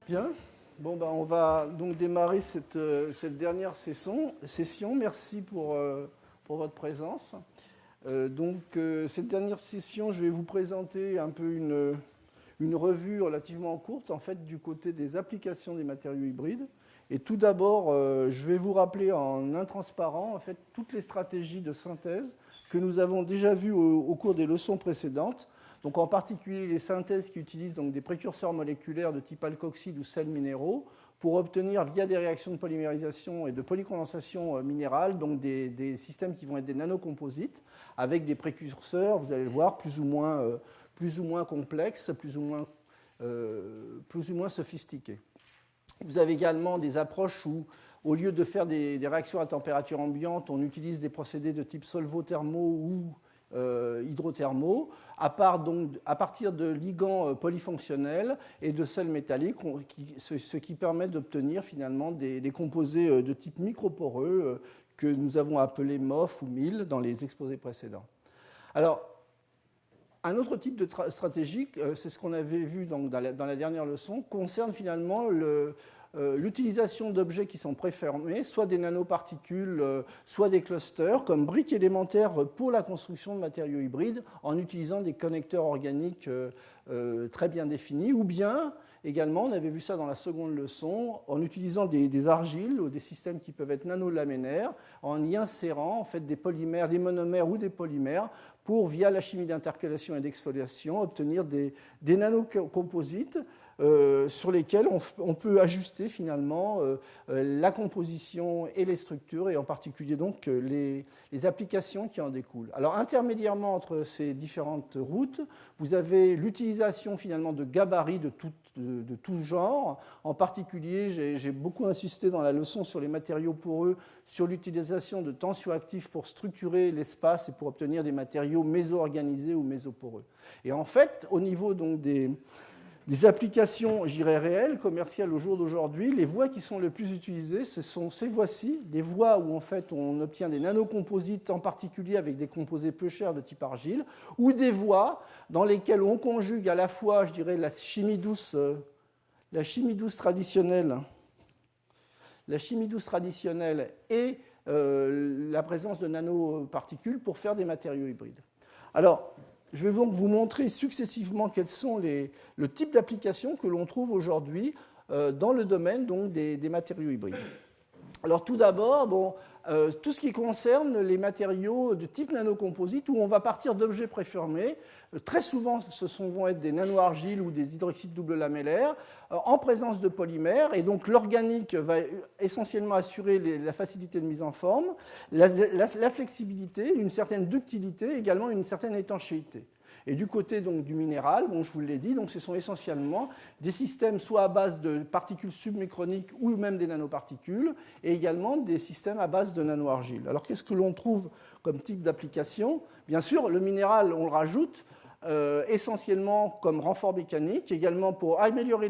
Bien. Bon, ben, on va donc démarrer cette dernière session. Merci pour votre présence. Cette dernière session, je vais vous présenter un peu une revue relativement courte, en fait, du côté des applications des matériaux hybrides. Et tout d'abord, je vais vous rappeler en intransparent, en fait, toutes les stratégies de synthèse que nous avons déjà vues au cours des leçons précédentes. Donc en particulier les synthèses qui utilisent donc des précurseurs moléculaires de type alkoxyde ou sels minéraux pour obtenir via des réactions de polymérisation et de polycondensation minérale donc des systèmes qui vont être des nanocomposites avec des précurseurs, vous allez le voir, plus ou moins complexes, plus ou moins sophistiqués. Vous avez également des approches où, au lieu de faire des réactions à température ambiante, on utilise des procédés de type solvothermaux ou hydrothermaux, à partir de ligands polyfonctionnels et de sels métalliques, ce qui permet d'obtenir finalement des composés de type microporeux que nous avons appelés MOF ou MIL dans les exposés précédents. Alors, un autre type de stratégie, c'est ce qu'on avait vu dans la dernière leçon, concerne finalement l'utilisation d'objets qui sont préfermés, soit des nanoparticules, soit des clusters, comme briques élémentaires pour la construction de matériaux hybrides, en utilisant des connecteurs organiques très bien définis, ou bien, également, on avait vu ça dans la seconde leçon, en utilisant des argiles ou des systèmes qui peuvent être nanolaminaires, en y insérant en fait, des polymères, des monomères ou des polymères, pour, via la chimie d'intercalation et d'exfoliation, obtenir des nanocomposites sur lesquels on peut ajuster finalement la composition et les structures, et en particulier donc les applications qui en découlent. Alors intermédiairement entre ces différentes routes, vous avez l'utilisation finalement de gabarits de tout genre. En particulier, j'ai beaucoup insisté dans la leçon sur les matériaux poreux, sur l'utilisation de tensioactifs pour structurer l'espace et pour obtenir des matériaux méso-organisés ou mésoporeux. Et en fait, au niveau donc des applications, je dirais, réelles, commerciales au jour d'aujourd'hui, les voies qui sont les plus utilisées, ce sont ces voies-ci, les voies où en fait on obtient des nanocomposites, en particulier avec des composés peu chers de type argile, ou des voies dans lesquelles on conjugue à la fois, je dirais, la chimie douce traditionnelle et la présence de nanoparticules pour faire des matériaux hybrides. Alors, je vais donc vous montrer successivement quels sont le type d'applications que l'on trouve aujourd'hui dans le domaine donc, des matériaux hybrides. Alors tout d'abord, tout ce qui concerne les matériaux de type nanocomposite, où on va partir d'objets préformés, très souvent vont être des nanoargiles ou des hydroxydes double lamellaires, en présence de polymères, et donc l'organique va essentiellement assurer la facilité de mise en forme, la flexibilité, une certaine ductilité, également une certaine étanchéité. Et du côté donc, du minéral, je vous l'ai dit, donc, ce sont essentiellement des systèmes soit à base de particules submicroniques ou même des nanoparticules, et également des systèmes à base de nanoargile. Alors qu'est-ce que l'on trouve comme type d'application ? Bien sûr, le minéral, on le rajoute essentiellement comme renfort mécanique, également pour améliorer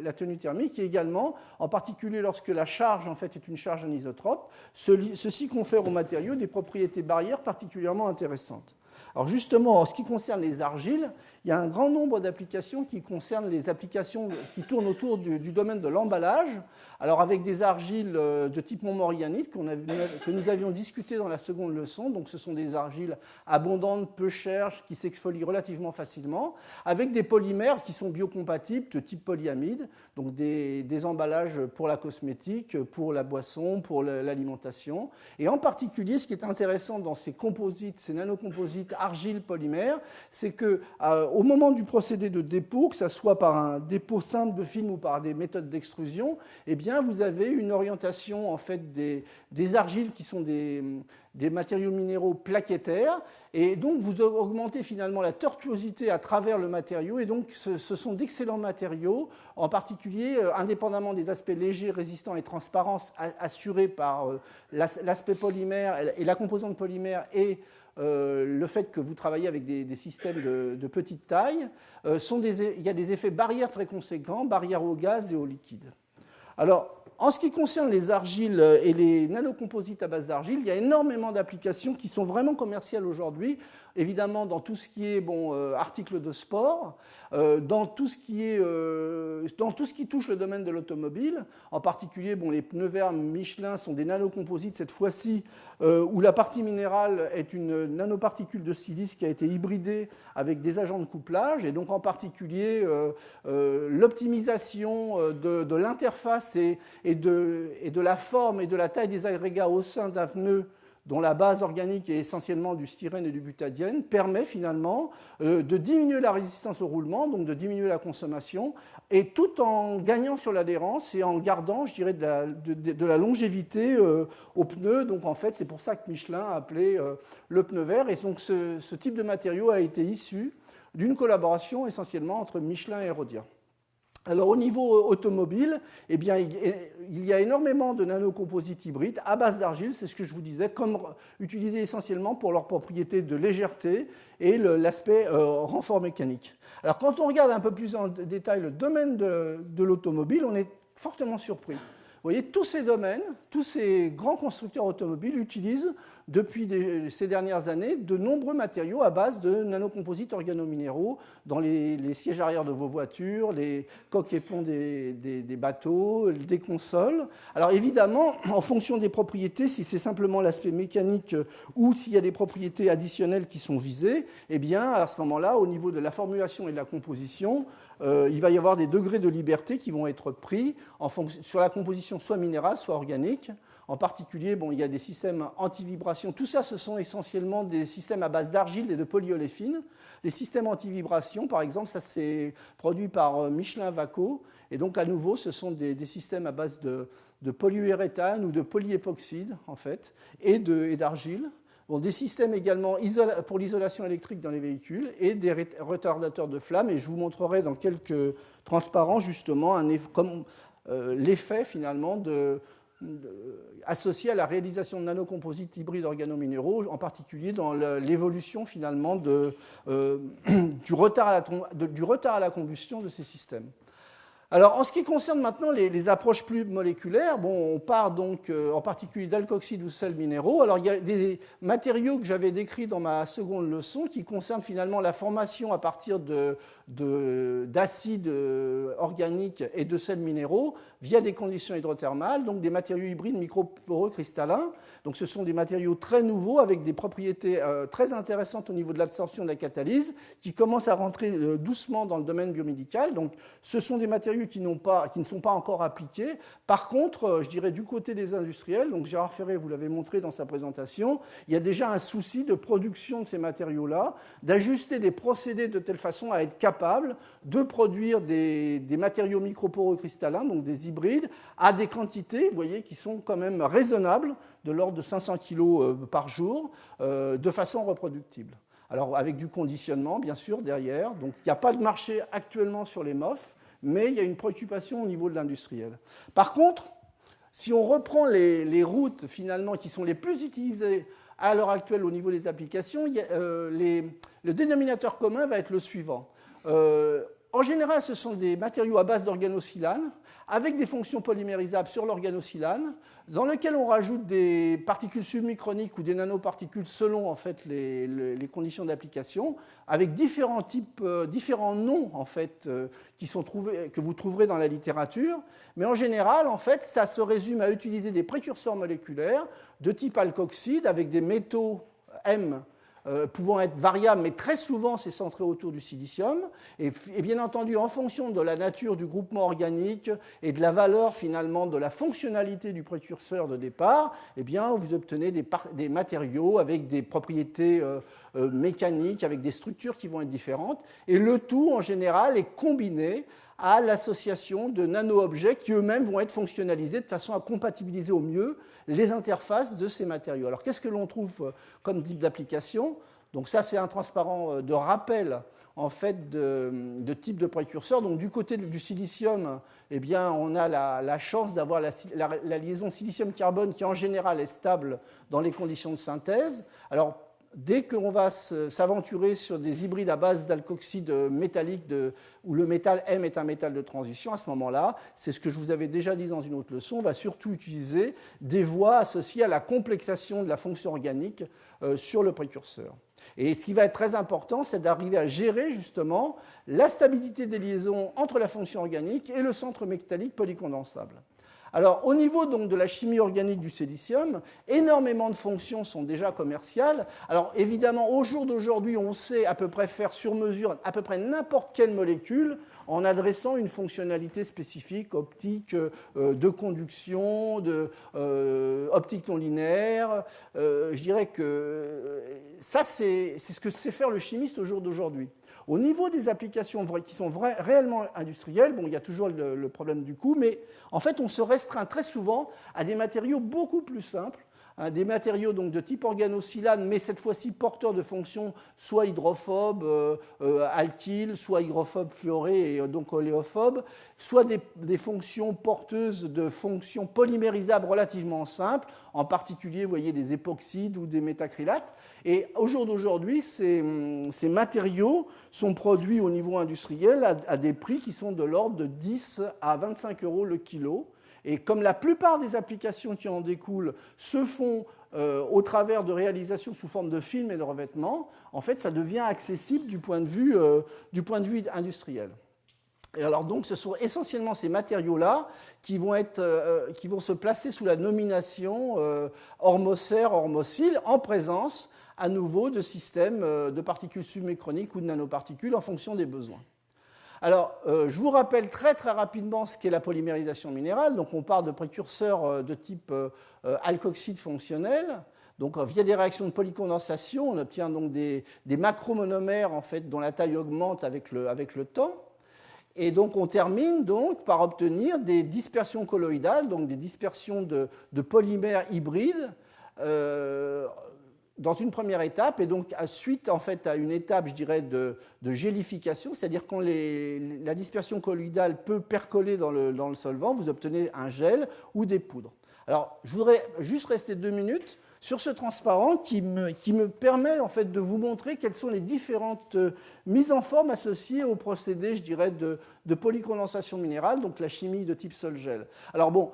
la tenue thermique, et également, en particulier lorsque la charge en fait, est une charge anisotrope, ceci confère aux matériaux des propriétés barrières particulièrement intéressantes. Alors justement, en ce qui concerne les argiles, il y a un grand nombre d'applications qui concernent les applications qui tournent autour du domaine de l'emballage. Alors avec des argiles de type montmorillonite que nous avions discuté dans la seconde leçon, donc ce sont des argiles abondantes, peu chères, qui s'exfolient relativement facilement, avec des polymères qui sont biocompatibles de type polyamide, donc des emballages pour la cosmétique, pour la boisson, pour l'alimentation. Et en particulier, ce qui est intéressant dans ces composites, ces nanocomposites argile polymère, c'est qu'au moment du procédé de dépôt, que ce soit par un dépôt simple de film ou par des méthodes d'extrusion, eh bien, vous avez une orientation en fait, des argiles qui sont des matériaux minéraux plaquettaires, et donc vous augmentez finalement la tortuosité à travers le matériau, et donc ce sont d'excellents matériaux, en particulier indépendamment des aspects légers, résistants et transparence assurés par l'aspect polymère et la composante polymère et le fait que vous travaillez avec des systèmes de petite taille, il y a des effets barrières très conséquents, barrières au gaz et au liquide. Alors, en ce qui concerne les argiles et les nanocomposites à base d'argile, il y a énormément d'applications qui sont vraiment commerciales aujourd'hui, évidemment dans tout ce qui est articles de sport, dans tout ce qui touche le domaine de l'automobile, en particulier les pneus verts Michelin sont des nanocomposites cette fois-ci, où la partie minérale est une nanoparticule de silice qui a été hybridée avec des agents de couplage, et donc en particulier l'optimisation de l'interface et de la forme et de la taille des agrégats au sein d'un pneu dont la base organique est essentiellement du styrène et du butadiène, permet finalement de diminuer la résistance au roulement, donc de diminuer la consommation, et tout en gagnant sur l'adhérence et en gardant, je dirais, de la longévité au pneu. Donc en fait, c'est pour ça que Michelin a appelé le pneu vert. Et donc ce type de matériau a été issu d'une collaboration essentiellement entre Michelin et Rhodia. Alors au niveau automobile, eh bien, il y a énormément de nanocomposites hybrides à base d'argile, c'est ce que je vous disais, utilisés essentiellement pour leurs propriétés de légèreté et l'aspect renfort mécanique. Alors quand on regarde un peu plus en détail le domaine de l'automobile, on est fortement surpris. Vous voyez, tous ces domaines, tous ces grands constructeurs automobiles utilisent depuis ces dernières années de nombreux matériaux à base de nanocomposites organominéraux dans les sièges arrière de vos voitures, les coques et ponts des bateaux, des consoles. Alors évidemment, en fonction des propriétés, si c'est simplement l'aspect mécanique ou s'il y a des propriétés additionnelles qui sont visées, eh bien à ce moment-là, au niveau de la formulation et de la composition, il va y avoir des degrés de liberté qui vont être pris sur la composition soit minérale, soit organique. En particulier, il y a des systèmes anti-vibration. Tout ça, ce sont essentiellement des systèmes à base d'argile et de polyoléphine. Les systèmes anti-vibration, par exemple, ça c'est produit par Michelin Vaco. Et donc, à nouveau, ce sont des systèmes à base de polyuréthane ou de polyépoxyde, en fait, et d'argile. Des systèmes également pour l'isolation électrique dans les véhicules et des retardateurs de flammes. Et je vous montrerai dans quelques transparents, justement, l'effet, finalement, associé à la réalisation de nanocomposites hybrides organominéraux, en particulier dans l'évolution, finalement, du retard à la combustion de ces systèmes. Alors, en ce qui concerne maintenant les approches plus moléculaires, on part donc en particulier d'alkoxydes ou sels minéraux. Alors, il y a des matériaux que j'avais décrits dans ma seconde leçon qui concernent finalement la formation à partir d'acides organiques et de sels minéraux via des conditions hydrothermales, donc des matériaux hybrides microporeux cristallins. Donc, ce sont des matériaux très nouveaux avec des propriétés très intéressantes au niveau de l'absorption de la catalyse qui commencent à rentrer doucement dans le domaine biomédical. Donc, ce sont des matériaux qui ne sont pas encore appliqués. Par contre, je dirais du côté des industriels, donc Gérard Ferré vous l'avez montré dans sa présentation, il y a déjà un souci de production de ces matériaux-là, d'ajuster des procédés de telle façon à être capable de produire des matériaux microporeux cristallins, donc des hybrides, à des quantités, vous voyez, qui sont quand même raisonnables, de l'ordre de 500 kg par jour, de façon reproductible. Alors avec du conditionnement, bien sûr, derrière. Donc il n'y a pas de marché actuellement sur les MOF, mais il y a une préoccupation au niveau de l'industriel. Par contre, si on reprend les routes finalement qui sont les plus utilisées à l'heure actuelle au niveau des applications, le dénominateur commun va être le suivant. En général, ce sont des matériaux à base d'organosilane avec des fonctions polymérisables sur l'organosilane, dans lesquelles on rajoute des particules submicroniques ou des nanoparticules selon en fait, les conditions d'application, avec différents noms en fait, que vous trouverez dans la littérature. Mais en général, en fait, ça se résume à utiliser des précurseurs moléculaires de type alkoxyde avec des métaux M pouvant être variables, mais très souvent c'est centré autour du silicium. Et bien entendu, en fonction de la nature du groupement organique et de la valeur finalement de la fonctionnalité du précurseur de départ, eh bien, vous obtenez des matériaux avec des propriétés mécaniques, avec des structures qui vont être différentes. Et le tout, en général, est combiné à l'association de nano-objets qui eux-mêmes vont être fonctionnalisés de façon à compatibiliser au mieux les interfaces de ces matériaux. Alors qu'est-ce que l'on trouve comme type d'application? Donc ça, c'est un transparent de rappel en fait, de type de précurseur. Donc du côté du silicium, eh bien, on a la chance d'avoir la liaison silicium-carbone qui en général est stable dans les conditions de synthèse. Alors dès qu'on va s'aventurer sur des hybrides à base d'alkoxyde métallique où le métal M est un métal de transition, à ce moment-là, c'est ce que je vous avais déjà dit dans une autre leçon, on va surtout utiliser des voies associées à la complexation de la fonction organique sur le précurseur. Et ce qui va être très important, c'est d'arriver à gérer justement la stabilité des liaisons entre la fonction organique et le centre métallique polycondensable. Alors, au niveau donc, de la chimie organique du silicium, énormément de fonctions sont déjà commerciales. Alors, évidemment, au jour d'aujourd'hui, on sait à peu près faire sur mesure à peu près n'importe quelle molécule en adressant une fonctionnalité spécifique, optique, de conduction, optique non linéaire. Je dirais que ça, c'est ce que sait faire le chimiste au jour d'aujourd'hui. Au niveau des applications qui sont réellement industrielles, bon, il y a toujours le problème du coût, mais en fait, on se restreint très souvent à des matériaux beaucoup plus simples, des matériaux donc, de type organosilane, mais cette fois-ci porteurs de fonctions soit hydrophobes, alkyles, soit hygrophobes fluorés et donc oléophobes, soit des fonctions porteuses de fonctions polymérisables relativement simples, en particulier, vous voyez, des époxydes ou des métacrylates. Et au jour d'aujourd'hui, ces matériaux sont produits au niveau industriel à des prix qui sont de l'ordre de 10 à 25 € le kilo. Et comme la plupart des applications qui en découlent se font au travers de réalisations sous forme de films et de revêtements, en fait, ça devient accessible du point de vue industriel. Et alors donc, ce sont essentiellement ces matériaux-là qui vont se placer sous la nomination hormocère-hormocyle en présence à nouveau de systèmes de particules submicroniques ou de nanoparticules en fonction des besoins. Alors, je vous rappelle très très rapidement ce qu'est la polymérisation minérale. Donc, on part de précurseurs de type alkoxyde fonctionnel. Donc, via des réactions de polycondensation, on obtient donc des macromonomères en fait, dont la taille augmente avec le temps. Et donc, on termine donc par obtenir des dispersions colloïdales, donc des dispersions de polymères hybrides dans une première étape, et donc suite en fait, à une étape, je dirais, de gélification, c'est-à-dire quand la dispersion colloïdale peut percoler dans le solvant, vous obtenez un gel ou des poudres. Alors, je voudrais juste rester 2 minutes sur ce transparent qui me permet en fait, de vous montrer quelles sont les différentes mises en forme associées au procédé, je dirais, de polycondensation minérale, donc la chimie de type sol-gel. Alors bon,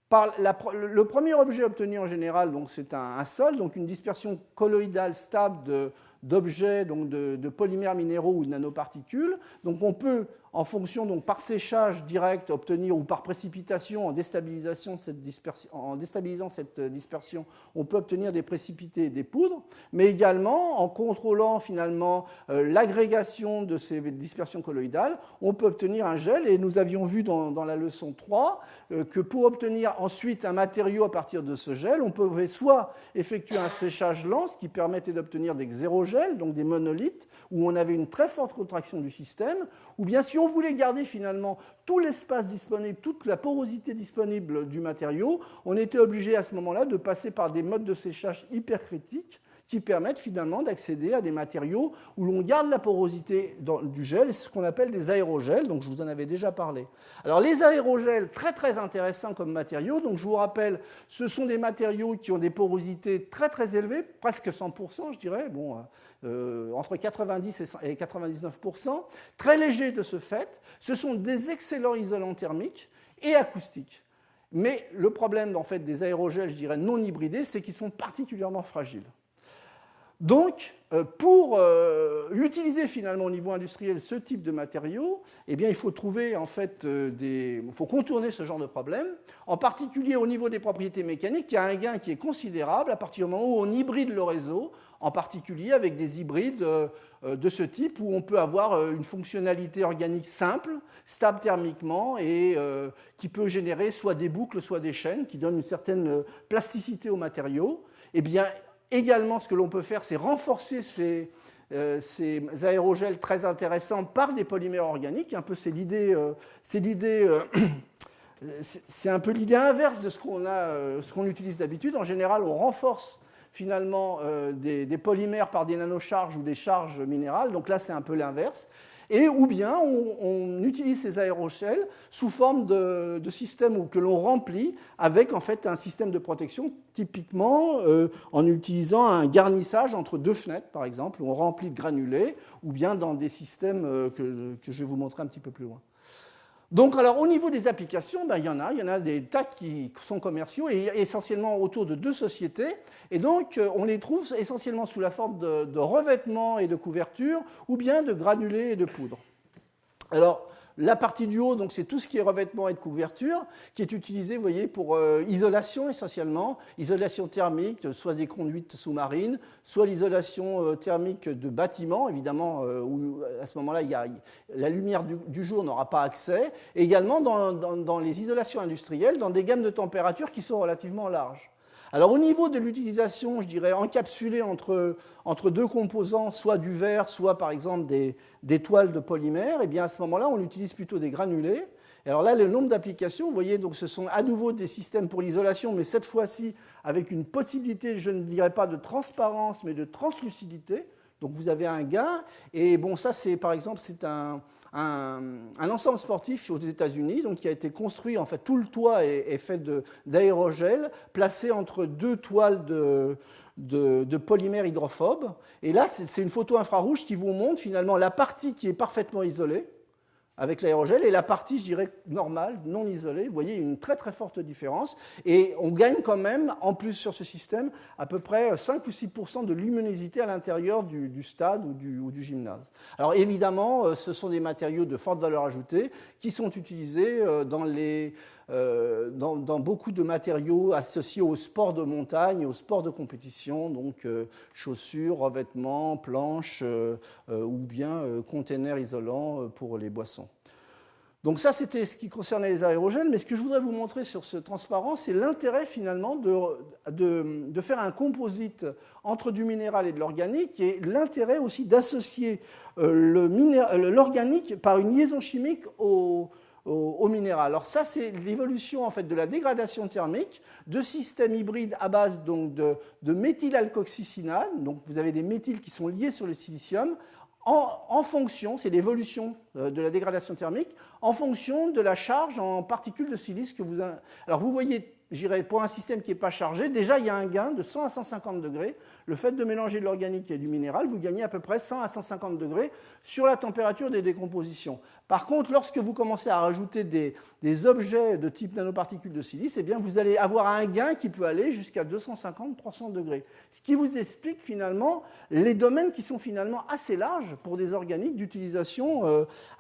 le premier objet obtenu en général, donc c'est un sol, donc une dispersion colloïdale stable d'objets, donc de polymères minéraux ou de nanoparticules. Donc on peut, en fonction, donc par séchage direct, obtenir, ou par précipitation, en déstabilisant cette dispersion, on peut obtenir des précipités et des poudres, mais également, en contrôlant finalement l'agrégation de ces dispersions colloïdales, on peut obtenir un gel, et nous avions vu dans la leçon 3 que pour obtenir ensuite un matériau à partir de ce gel, on pouvait soit effectuer un séchage lent, ce qui permettait d'obtenir des xérogels, donc des monolithes, où on avait une très forte contraction du système, ou bien si on voulait garder finalement tout l'espace disponible, toute la porosité disponible du matériau, on était obligé à ce moment-là de passer par des modes de séchage hypercritiques qui permettent finalement d'accéder à des matériaux où l'on garde la porosité du gel, c'est ce qu'on appelle des aérogels, donc je vous en avais déjà parlé. Alors les aérogels, très très intéressants comme matériaux, donc je vous rappelle, ce sont des matériaux qui ont des porosités très très élevées, presque 100% je dirais, entre 90 et 99%, très légers de ce fait, ce sont des excellents isolants thermiques et acoustiques. Mais le problème en fait, des aérogels, je dirais non hybridés, c'est qu'ils sont particulièrement fragiles. Donc, pour utiliser finalement au niveau industriel ce type de matériaux, eh bien, il faut trouver en fait il faut contourner ce genre de problème. En particulier au niveau des propriétés mécaniques, il y a un gain qui est considérable à partir du moment où on hybride le réseau, en particulier avec des hybrides de ce type où on peut avoir une fonctionnalité organique simple, stable thermiquement et qui peut générer soit des boucles, soit des chaînes qui donnent une certaine plasticité aux matériaux. Eh bien, également, ce que l'on peut faire, c'est renforcer ces aérogels très intéressants par des polymères organiques. Un peu, c'est un peu l'idée inverse de ce qu'on utilise d'habitude. En général, on renforce finalement des polymères par des nanocharges ou des charges minérales. Donc là, c'est un peu l'inverse. Et ou bien on utilise ces aérogels sous forme de système que l'on remplit avec en fait un système de protection, typiquement en utilisant un garnissage entre deux fenêtres, par exemple, où on remplit de granulés, ou bien dans des systèmes que je vais vous montrer un petit peu plus loin. Donc, alors, au niveau des applications, il y en a des tas qui sont commerciaux et essentiellement autour de deux sociétés. Et donc, on les trouve essentiellement sous la forme de revêtements et de couvertures ou bien de granulés et de poudre. Alors, la partie du haut, donc, c'est tout ce qui est revêtement et de couverture, qui est utilisé, vous voyez, pour isolation essentiellement, isolation thermique, soit des conduites sous-marines, soit l'isolation thermique de bâtiments, évidemment, où à ce moment-là, la lumière du jour n'aura pas accès, et également dans les isolations industrielles, dans des gammes de températures qui sont relativement larges. Alors au niveau de l'utilisation, je dirais encapsulée entre deux composants, soit du verre, soit par exemple des toiles de polymère, et bien à ce moment-là, on utilise plutôt des granulés. Et alors là, le nombre d'applications, vous voyez, donc ce sont à nouveau des systèmes pour l'isolation, mais cette fois-ci avec une possibilité, je ne dirais pas de transparence, mais de translucidité. Donc vous avez un gain, et bon, ça c'est par exemple, c'est un ensemble sportif aux États-Unis, donc qui a été construit, en fait, tout le toit est fait d'aérogel, placé entre deux toiles de polymère hydrophobe. Et là, c'est une photo infrarouge qui vous montre finalement la partie qui est parfaitement isolée avec l'aérogel et la partie, je dirais, normale, non isolée. Vous voyez une très très forte différence. Et on gagne quand même, en plus sur ce système, à peu près 5 ou 6% de luminosité à l'intérieur du stade ou du gymnase. Alors évidemment, ce sont des matériaux de forte valeur ajoutée qui sont utilisés dans beaucoup de matériaux associés au sport de montagne, au sport de compétition, donc chaussures, revêtements, planches ou bien containers isolants pour les boissons. Donc ça, c'était ce qui concernait les aérogènes, mais ce que je voudrais vous montrer sur ce transparent, c'est l'intérêt finalement de faire un composite entre du minéral et de l'organique, et l'intérêt aussi d'associer l'organique par une liaison chimique au minéral. Alors ça, c'est l'évolution en fait de la dégradation thermique de systèmes hybrides à base donc de méthylalkoxycinane. Donc vous avez des méthyles qui sont liés sur le silicium en fonction, c'est l'évolution de la dégradation thermique, en fonction de la charge en particules de silice que vous avez. Alors vous voyez, j'irais pour un système qui n'est pas chargé, déjà il y a un gain de 100 à 150 degrés. Le fait de mélanger de l'organique et du minéral, vous gagnez à peu près 100 à 150 degrés sur la température des décompositions. Par contre, lorsque vous commencez à rajouter des objets de type nanoparticules de silice, eh bien, vous allez avoir un gain qui peut aller jusqu'à 250-300 degrés. Ce qui vous explique finalement les domaines qui sont finalement assez larges pour des organiques d'utilisation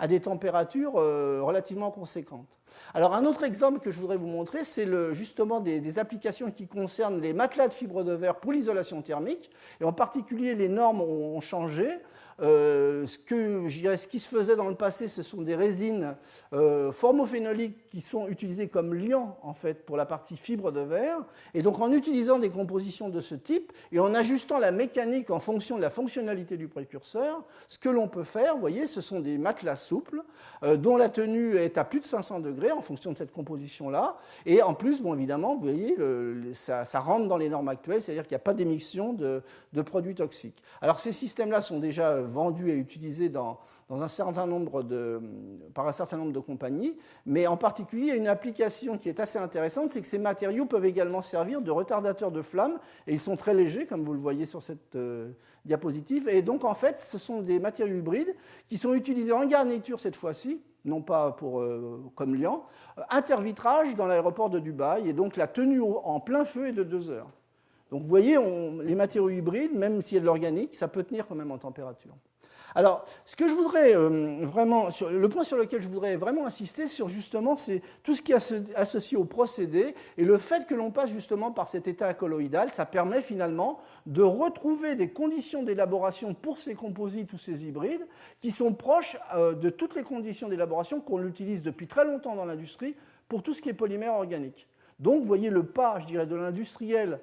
à des températures relativement conséquentes. Alors un autre exemple que je voudrais vous montrer, c'est justement des applications qui concernent les matelas de fibres de verre pour l'isolation thermique, et en particulier les normes ont changé. Ce qui se faisait dans le passé, ce sont des résines formophénoliques qui sont utilisées comme liant en fait pour la partie fibre de verre. Et donc en utilisant des compositions de ce type et en ajustant la mécanique en fonction de la fonctionnalité du précurseur, ce que l'on peut faire, vous voyez, ce sont des matelas souples dont la tenue est à plus de 500 degrés en fonction de cette composition-là. Et en plus, bon, évidemment, vous voyez, ça rentre dans les normes actuelles, c'est-à-dire qu'il n'y a pas d'émission de produits toxiques. Alors ces systèmes-là sont déjà vendus et utilisés par un certain nombre de compagnies, mais en particulier, il y a une application qui est assez intéressante, c'est que ces matériaux peuvent également servir de retardateurs de flammes, et ils sont très légers, comme vous le voyez sur cette diapositive, et donc en fait, ce sont des matériaux hybrides qui sont utilisés en garniture cette fois-ci, non pas comme liant, intervitrage dans l'aéroport de Dubaï, et donc la tenue en plein feu est de 2 heures. Donc vous voyez, les matériaux hybrides, même s'il y a de l'organique, ça peut tenir quand même en température. Alors, ce que je voudrais le point sur lequel je voudrais vraiment insister sur justement, c'est tout ce qui est associé au procédé et le fait que l'on passe justement par cet état colloïdal, ça permet finalement de retrouver des conditions d'élaboration pour ces composites ou ces hybrides qui sont proches de toutes les conditions d'élaboration qu'on utilise depuis très longtemps dans l'industrie pour tout ce qui est polymère organique. Donc, vous voyez le pas, je dirais, de l'industriel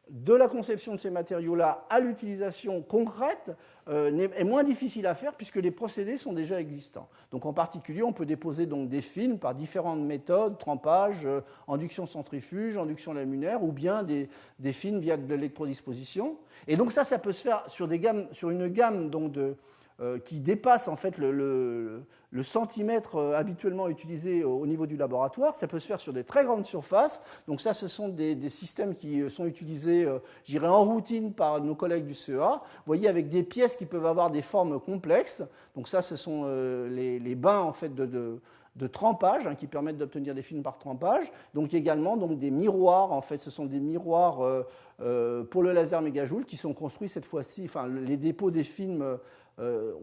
de la conception de ces matériaux-là à l'utilisation concrète est moins difficile à faire puisque les procédés sont déjà existants. Donc en particulier, on peut déposer donc des films par différentes méthodes, trempage, induction centrifuge, induction laminaire ou bien des films via de l'électrodisposition. Et donc ça peut se faire sur une gamme donc qui dépasse en fait le centimètre habituellement utilisé au niveau du laboratoire. Ça peut se faire sur des très grandes surfaces. Donc ça, ce sont des systèmes qui sont utilisés, je dirais, en routine par nos collègues du CEA. Vous voyez, avec des pièces qui peuvent avoir des formes complexes. Donc ça, ce sont les bains en fait de trempage qui permettent d'obtenir des films par trempage. Donc également donc, des miroirs. En fait, ce sont des miroirs pour le laser mégajoule qui sont construits cette fois-ci. Enfin, les dépôts des films.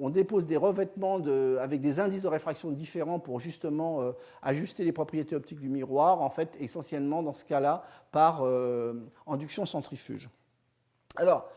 On dépose des revêtements avec des indices de réfraction différents pour justement ajuster les propriétés optiques du miroir, en fait, essentiellement dans ce cas-là par induction centrifuge. Alors,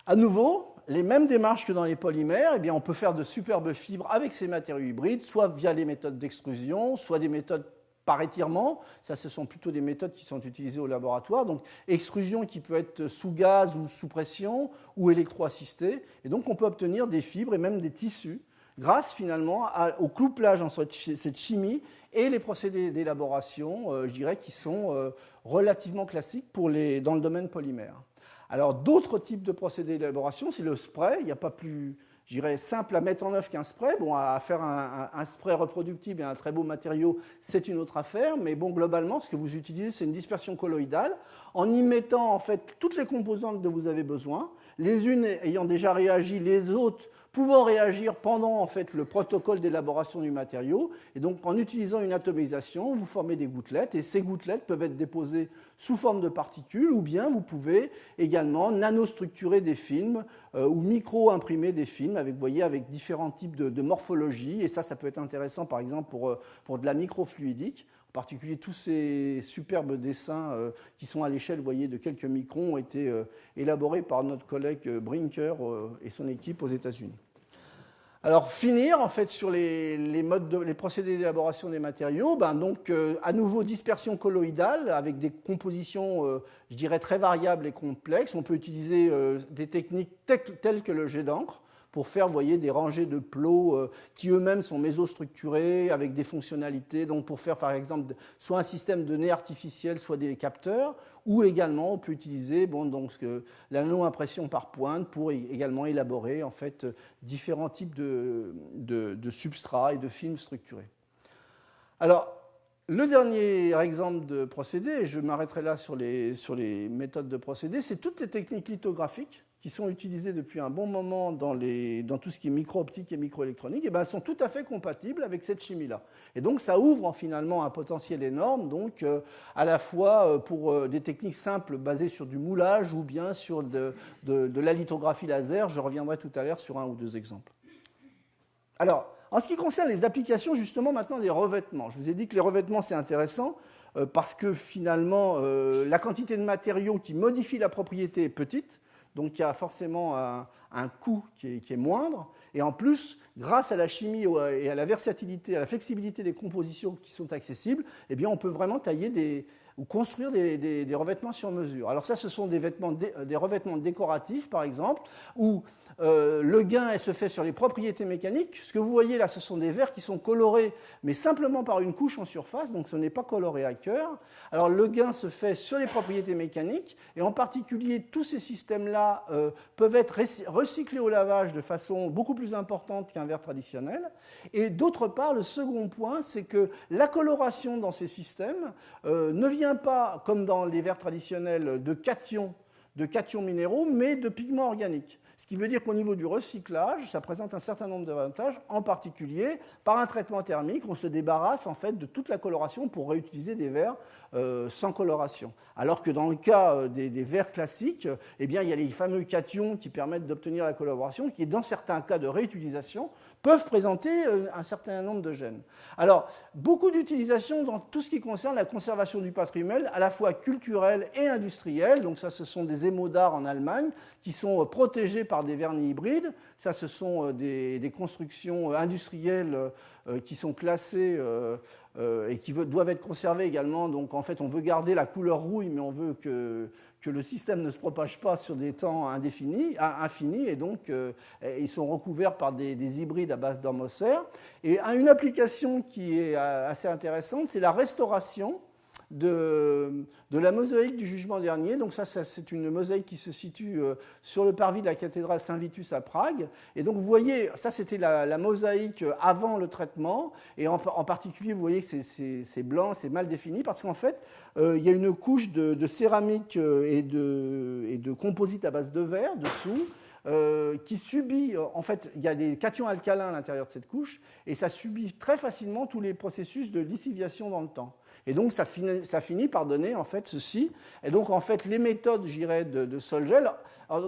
à nouveau, les mêmes démarches que dans les polymères, eh bien, on peut faire de superbes fibres avec ces matériaux hybrides, soit via les méthodes d'extrusion, soit des méthodes par étirement. Ça, ce sont plutôt des méthodes qui sont utilisées au laboratoire. Donc, extrusion qui peut être sous gaz ou sous pression ou électroassistée. Et donc, on peut obtenir des fibres et même des tissus grâce finalement au couplage entre cette chimie et les procédés d'élaboration, je dirais, qui sont relativement classiques dans le domaine polymère. Alors, d'autres types de procédés d'élaboration, c'est le spray. Il n'y a pas plus, je dirais, simple à mettre en œuvre qu'un spray. Bon, à faire un spray reproductible et un très beau matériau, c'est une autre affaire. Mais bon, globalement, ce que vous utilisez, c'est une dispersion colloïdale en y mettant en fait toutes les composantes dont vous avez besoin, les unes ayant déjà réagi, les autres pouvant réagir pendant en fait, le protocole d'élaboration du matériau. Et donc, en utilisant une atomisation, vous formez des gouttelettes. Et ces gouttelettes peuvent être déposées sous forme de particules, ou bien vous pouvez également nanostructurer des films ou micro-imprimer des films avec, vous voyez, avec différents types de morphologie. Et ça peut être intéressant, par exemple, pour de la microfluidique. En particulier, tous ces superbes dessins qui sont à l'échelle, vous voyez, de quelques microns ont été élaborés par notre collègue Brinker et son équipe aux États-Unis. Alors, finir en fait sur les procédés d'élaboration des matériaux, donc à nouveau dispersion colloïdale avec des compositions, je dirais, très variables et complexes. On peut utiliser des techniques telles que le jet d'encre pour faire, vous voyez, des rangées de plots qui eux-mêmes sont mésostructurés avec des fonctionnalités, donc pour faire par exemple soit un système de nez artificiel, soit des capteurs, ou également on peut utiliser la nano-impression par pointe pour également élaborer en fait différents types de substrats et de films structurés. Alors, le dernier exemple de procédé, et je m'arrêterai là sur les méthodes de procédé, c'est toutes les techniques lithographiques qui sont utilisées depuis un bon moment dans tout ce qui est micro-optique et microélectronique, et elles sont tout à fait compatibles avec cette chimie-là. Et donc ça ouvre finalement un potentiel énorme, donc à la fois pour des techniques simples basées sur du moulage ou bien sur de la lithographie laser. Je reviendrai tout à l'heure sur un ou deux exemples. Alors, en ce qui concerne les applications justement maintenant des revêtements, je vous ai dit que les revêtements c'est intéressant parce que finalement la quantité de matériaux qui modifie la propriété est petite. Donc il y a forcément un coût qui est moindre. Et en plus, grâce à la chimie et à la versatilité, à la flexibilité des compositions qui sont accessibles, eh bien, on peut vraiment tailler ou construire des revêtements sur mesure. Alors ça, ce sont des revêtements décoratifs, par exemple, où le gain se fait sur les propriétés mécaniques. Ce que vous voyez là, ce sont des verres qui sont colorés, mais simplement par une couche en surface, donc ce n'est pas coloré à cœur. Alors le gain se fait sur les propriétés mécaniques, et en particulier, tous ces systèmes-là peuvent être recyclés au lavage de façon beaucoup plus importante qu'un verre traditionnel. Et d'autre part, le second point, c'est que la coloration dans ces systèmes ne vient pas, comme dans les verres traditionnels, de cations minéraux, mais de pigments organiques. Ce qui veut dire qu'au niveau du recyclage, ça présente un certain nombre d'avantages, en particulier, par un traitement thermique, on se débarrasse en fait de toute la coloration pour réutiliser des verres sans coloration. Alors que dans le cas des verres classiques, eh bien, il y a les fameux cations qui permettent d'obtenir la coloration, qui, dans certains cas de réutilisation, peuvent présenter un certain nombre de gènes. Alors, beaucoup d'utilisations dans tout ce qui concerne la conservation du patrimoine, à la fois culturel et industriel. Donc ça, ce sont des émaux d'art en Allemagne qui sont protégés par des vernis hybrides. Ça, ce sont des constructions industrielles qui sont classées et qui doivent être conservées également. Donc, en fait, on veut garder la couleur rouille, mais on veut que le système ne se propage pas sur des temps infinis, et donc ils sont recouverts par des hybrides à base d'homocère. Et une application qui est assez intéressante, c'est la restauration de la mosaïque du jugement dernier. Donc ça c'est une mosaïque qui se situe sur le parvis de la cathédrale Saint-Vitus à Prague. Et donc vous voyez, ça c'était la mosaïque avant le traitement. Et en particulier, vous voyez que c'est blanc, c'est mal défini, parce qu'en fait, il y a une couche de céramique et de composite à base de verre dessous, qui subit, en fait, il y a des cations alcalins à l'intérieur de cette couche, et ça subit très facilement tous les processus de lixiviation dans le temps. Et donc, ça finit par donner, en fait, ceci. Et donc, en fait, les méthodes, je dirais, de Sol-Gel.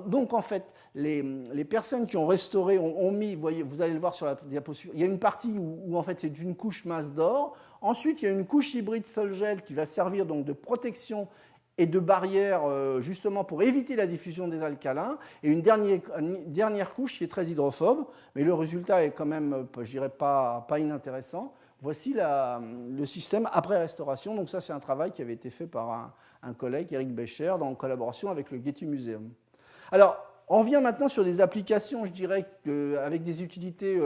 Donc, en fait, les personnes qui ont restauré ont mis, vous allez le voir sur la diapositive, il y a une partie où en fait, c'est une couche mince d'or. Ensuite, il y a une couche hybride Sol-Gel qui va servir donc de protection et de barrière justement pour éviter la diffusion des alcalins, et une dernière couche qui est très hydrophobe, mais le résultat est quand même, je dirais, pas inintéressant. Voici le système après restauration. Donc ça, c'est un travail qui avait été fait par un collègue, Eric Becher, en collaboration avec le Getty Museum. Alors, on vient maintenant sur des applications, je dirais, avec des utilités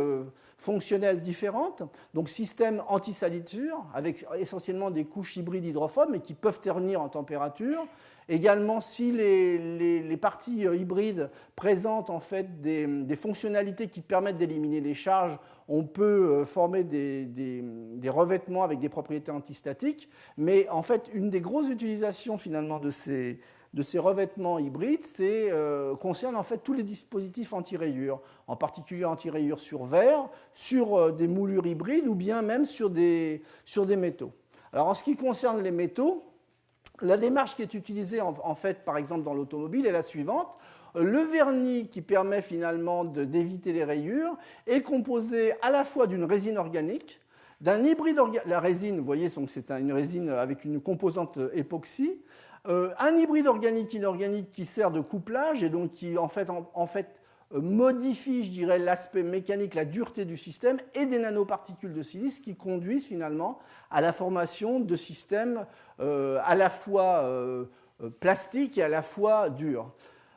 fonctionnelles différentes. Donc, système anti-salissure, avec essentiellement des couches hybrides hydrophobes, mais qui peuvent ternir en température. Également, si les parties hybrides présentent en fait des fonctionnalités qui permettent d'éliminer les charges, on peut former des revêtements avec des propriétés antistatiques. Mais en fait, une des grosses utilisations finalement de ces revêtements hybrides, concerne en fait tous les dispositifs anti-rayures, en particulier anti-rayures sur verre, sur des moulures hybrides ou bien même sur des métaux. Alors en ce qui concerne les métaux, la démarche qui est utilisée en fait par exemple dans l'automobile est la suivante. Le vernis qui permet finalement d'éviter les rayures est composé à la fois d'une résine organique, d'un hybride organique. La résine, vous voyez, c'est une résine avec une composante époxy, un hybride organique-inorganique qui sert de couplage et donc qui en fait modifie, je dirais, l'aspect mécanique, la dureté du système, et des nanoparticules de silice qui conduisent finalement à la formation de systèmes à la fois plastiques et à la fois durs.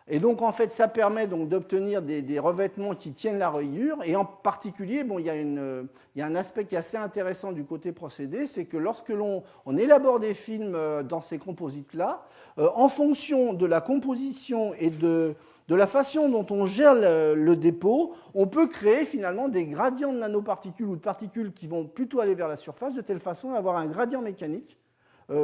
Et donc, en fait, ça permet donc d'obtenir des revêtements qui tiennent la rayure. Et en particulier, bon, il y a un aspect qui est assez intéressant du côté procédé, c'est que lorsque on élabore des films dans ces composites-là, en fonction de la composition et de la façon dont on gère le dépôt, on peut créer finalement des gradients de nanoparticules ou de particules qui vont plutôt aller vers la surface, de telle façon à avoir un gradient mécanique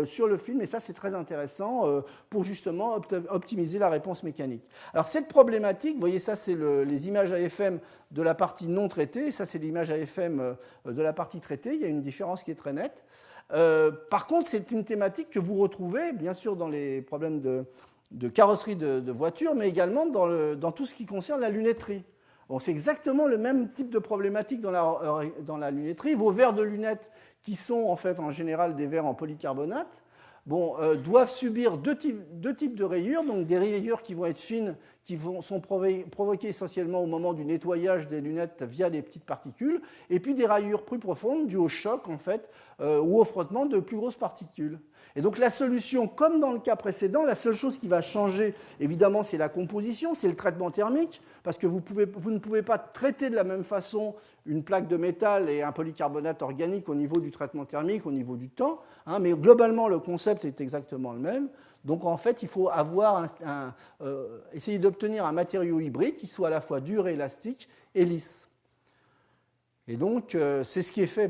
sur le film, et ça c'est très intéressant pour justement optimiser la réponse mécanique. Alors cette problématique, vous voyez, ça c'est les images AFM de la partie non traitée, et ça c'est l'image AFM de la partie traitée, il y a une différence qui est très nette. Par contre, c'est une thématique que vous retrouvez bien sûr dans les problèmes de carrosserie de voitures, mais également dans tout ce qui concerne la lunetterie. Bon, c'est exactement le même type de problématique dans la lunetterie. Vos verres de lunettes, qui sont en fait en général des verres en polycarbonate, doivent subir deux types de rayures, donc des rayures qui vont être fines, qui sont provoquées essentiellement au moment du nettoyage des lunettes via des petites particules, et puis des rayures plus profondes dues au choc en fait, ou au frottement de plus grosses particules. Et donc la solution, comme dans le cas précédent, la seule chose qui va changer, évidemment, c'est la composition, c'est le traitement thermique, parce que vous ne pouvez pas traiter de la même façon une plaque de métal et un polycarbonate organique au niveau du traitement thermique, au niveau du temps, hein, mais globalement, le concept est exactement le même. Donc en fait, il faut essayer d'obtenir un matériau hybride qui soit à la fois dur et élastique et lisse. Et donc, c'est ce qui est fait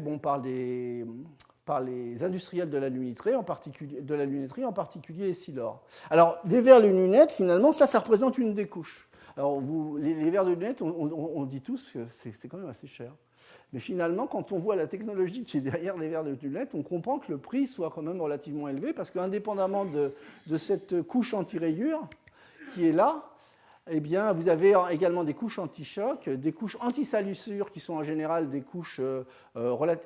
par les industriels de la lunetterie, en particulier Essilor. Alors, des verres de lunettes, finalement, ça représente une des couches. Alors, les verres de lunettes, on dit tous que c'est quand même assez cher. Mais finalement, quand on voit la technologie qui est derrière les verres de lunettes, on comprend que le prix soit quand même relativement élevé, parce qu'indépendamment de cette couche anti-rayure qui est là, eh bien, vous avez également des couches anti-choc, des couches anti-salissure qui sont en général des couches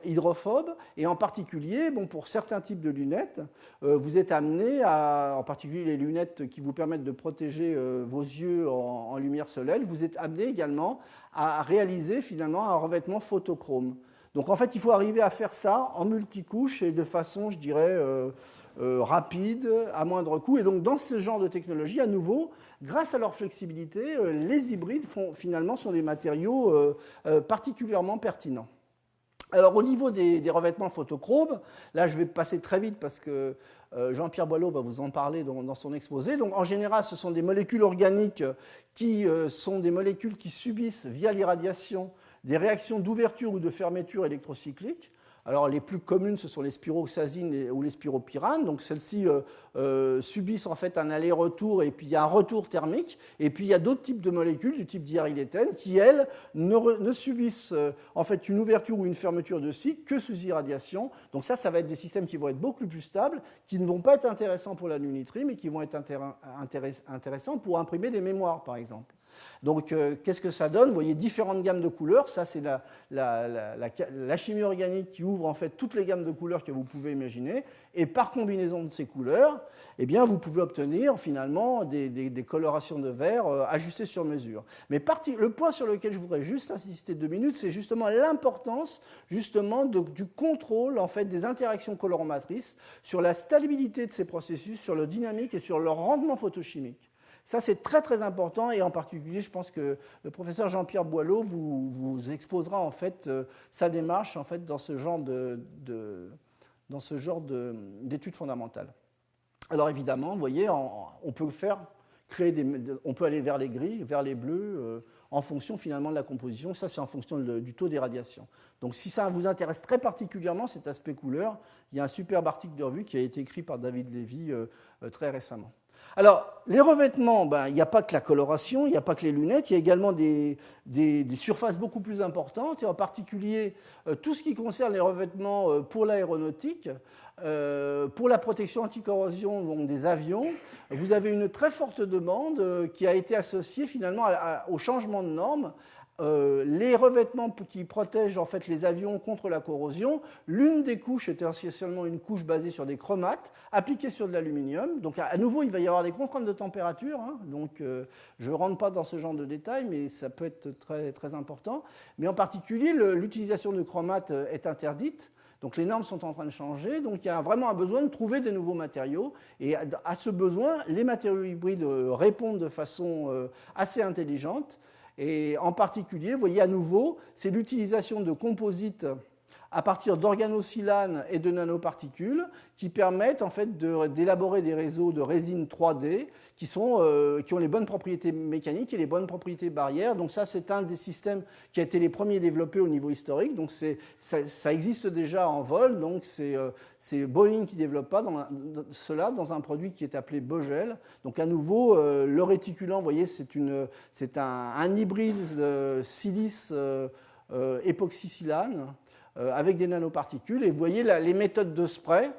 hydrophobes. Et en particulier, pour certains types de lunettes, vous êtes amené en particulier les lunettes qui vous permettent de protéger vos yeux en lumière solaire, vous êtes amené également à réaliser finalement un revêtement photochrome. Donc en fait, il faut arriver à faire ça en multicouches et de façon, je dirais, rapide, à moindre coût. Et donc dans ce genre de technologie, à nouveau, grâce à leur flexibilité, les hybrides sont des matériaux particulièrement pertinents. Alors au niveau des revêtements photochromes, là je vais passer très vite parce que Jean-Pierre Boileau va vous en parler dans son exposé. Donc en général, ce sont des molécules organiques qui sont des molécules qui subissent via l'irradiation des réactions d'ouverture ou de fermeture électrocyclique. Alors les plus communes, ce sont les spiroxazines ou les spiropyranes. Donc celles-ci subissent en fait un aller-retour et puis il y a un retour thermique. Et puis il y a d'autres types de molécules du type diaryléthène qui, elles, ne subissent en fait une ouverture ou une fermeture de cycle que sous irradiation. Donc ça va être des systèmes qui vont être beaucoup plus stables, qui ne vont pas être intéressants pour la luniterie, mais qui vont être intéressants pour imprimer des mémoires, par exemple. Donc, qu'est-ce que ça donne? Vous voyez différentes gammes de couleurs. Ça, c'est la chimie organique qui ouvre en fait toutes les gammes de couleurs que vous pouvez imaginer. Et par combinaison de ces couleurs, eh bien, vous pouvez obtenir finalement des colorations de vert ajustées sur mesure. Mais le point sur lequel je voudrais juste insister 2 minutes, c'est justement l'importance justement du contrôle en fait des interactions coloromatrices sur la stabilité de ces processus, sur leur dynamique et sur leur rendement photochimique. Ça, c'est très très important et en particulier, je pense que le professeur Jean-Pierre Boileau vous exposera en fait sa démarche en fait dans ce genre d'études fondamentales. Alors évidemment, vous voyez, on peut on peut aller vers les gris, vers les bleus, en fonction finalement de la composition. Ça, c'est en fonction du taux d'irradiation. Donc si ça vous intéresse très particulièrement, cet aspect couleur, il y a un superbe article de revue qui a été écrit par David Lévy très récemment. Alors, les revêtements, il n'y a pas que la coloration, il n'y a pas que les lunettes, il y a également des surfaces beaucoup plus importantes, et en particulier tout ce qui concerne les revêtements pour l'aéronautique, pour la protection anticorrosion donc des avions. Vous avez une très forte demande qui a été associée finalement au changement de normes. Les revêtements qui protègent en fait les avions contre la corrosion, l'une des couches est essentiellement une couche basée sur des chromates appliqués sur de l'aluminium. Donc à nouveau, il va y avoir des contraintes de température. Donc je ne rentre pas dans ce genre de détails, mais ça peut être très, très important. Mais en particulier, l'utilisation de chromates est interdite. Donc les normes sont en train de changer, donc il y a vraiment un besoin de trouver de nouveaux matériaux. Et à ce besoin, les matériaux hybrides répondent de façon assez intelligente. Et en particulier, vous voyez à nouveau, c'est l'utilisation de composites à partir d'organosilanes et de nanoparticules qui permettent en fait d'élaborer des réseaux de résine 3D qui ont les bonnes propriétés mécaniques et les bonnes propriétés barrières. Donc ça, c'est un des systèmes qui a été les premiers développés au niveau historique. Donc ça existe déjà en vol. Donc c'est Boeing qui développe cela dans un produit qui est appelé Bogel. Donc à nouveau, le réticulant, vous voyez, c'est un hybride silice époxysilane avec des nanoparticules. Et vous voyez les méthodes de spray,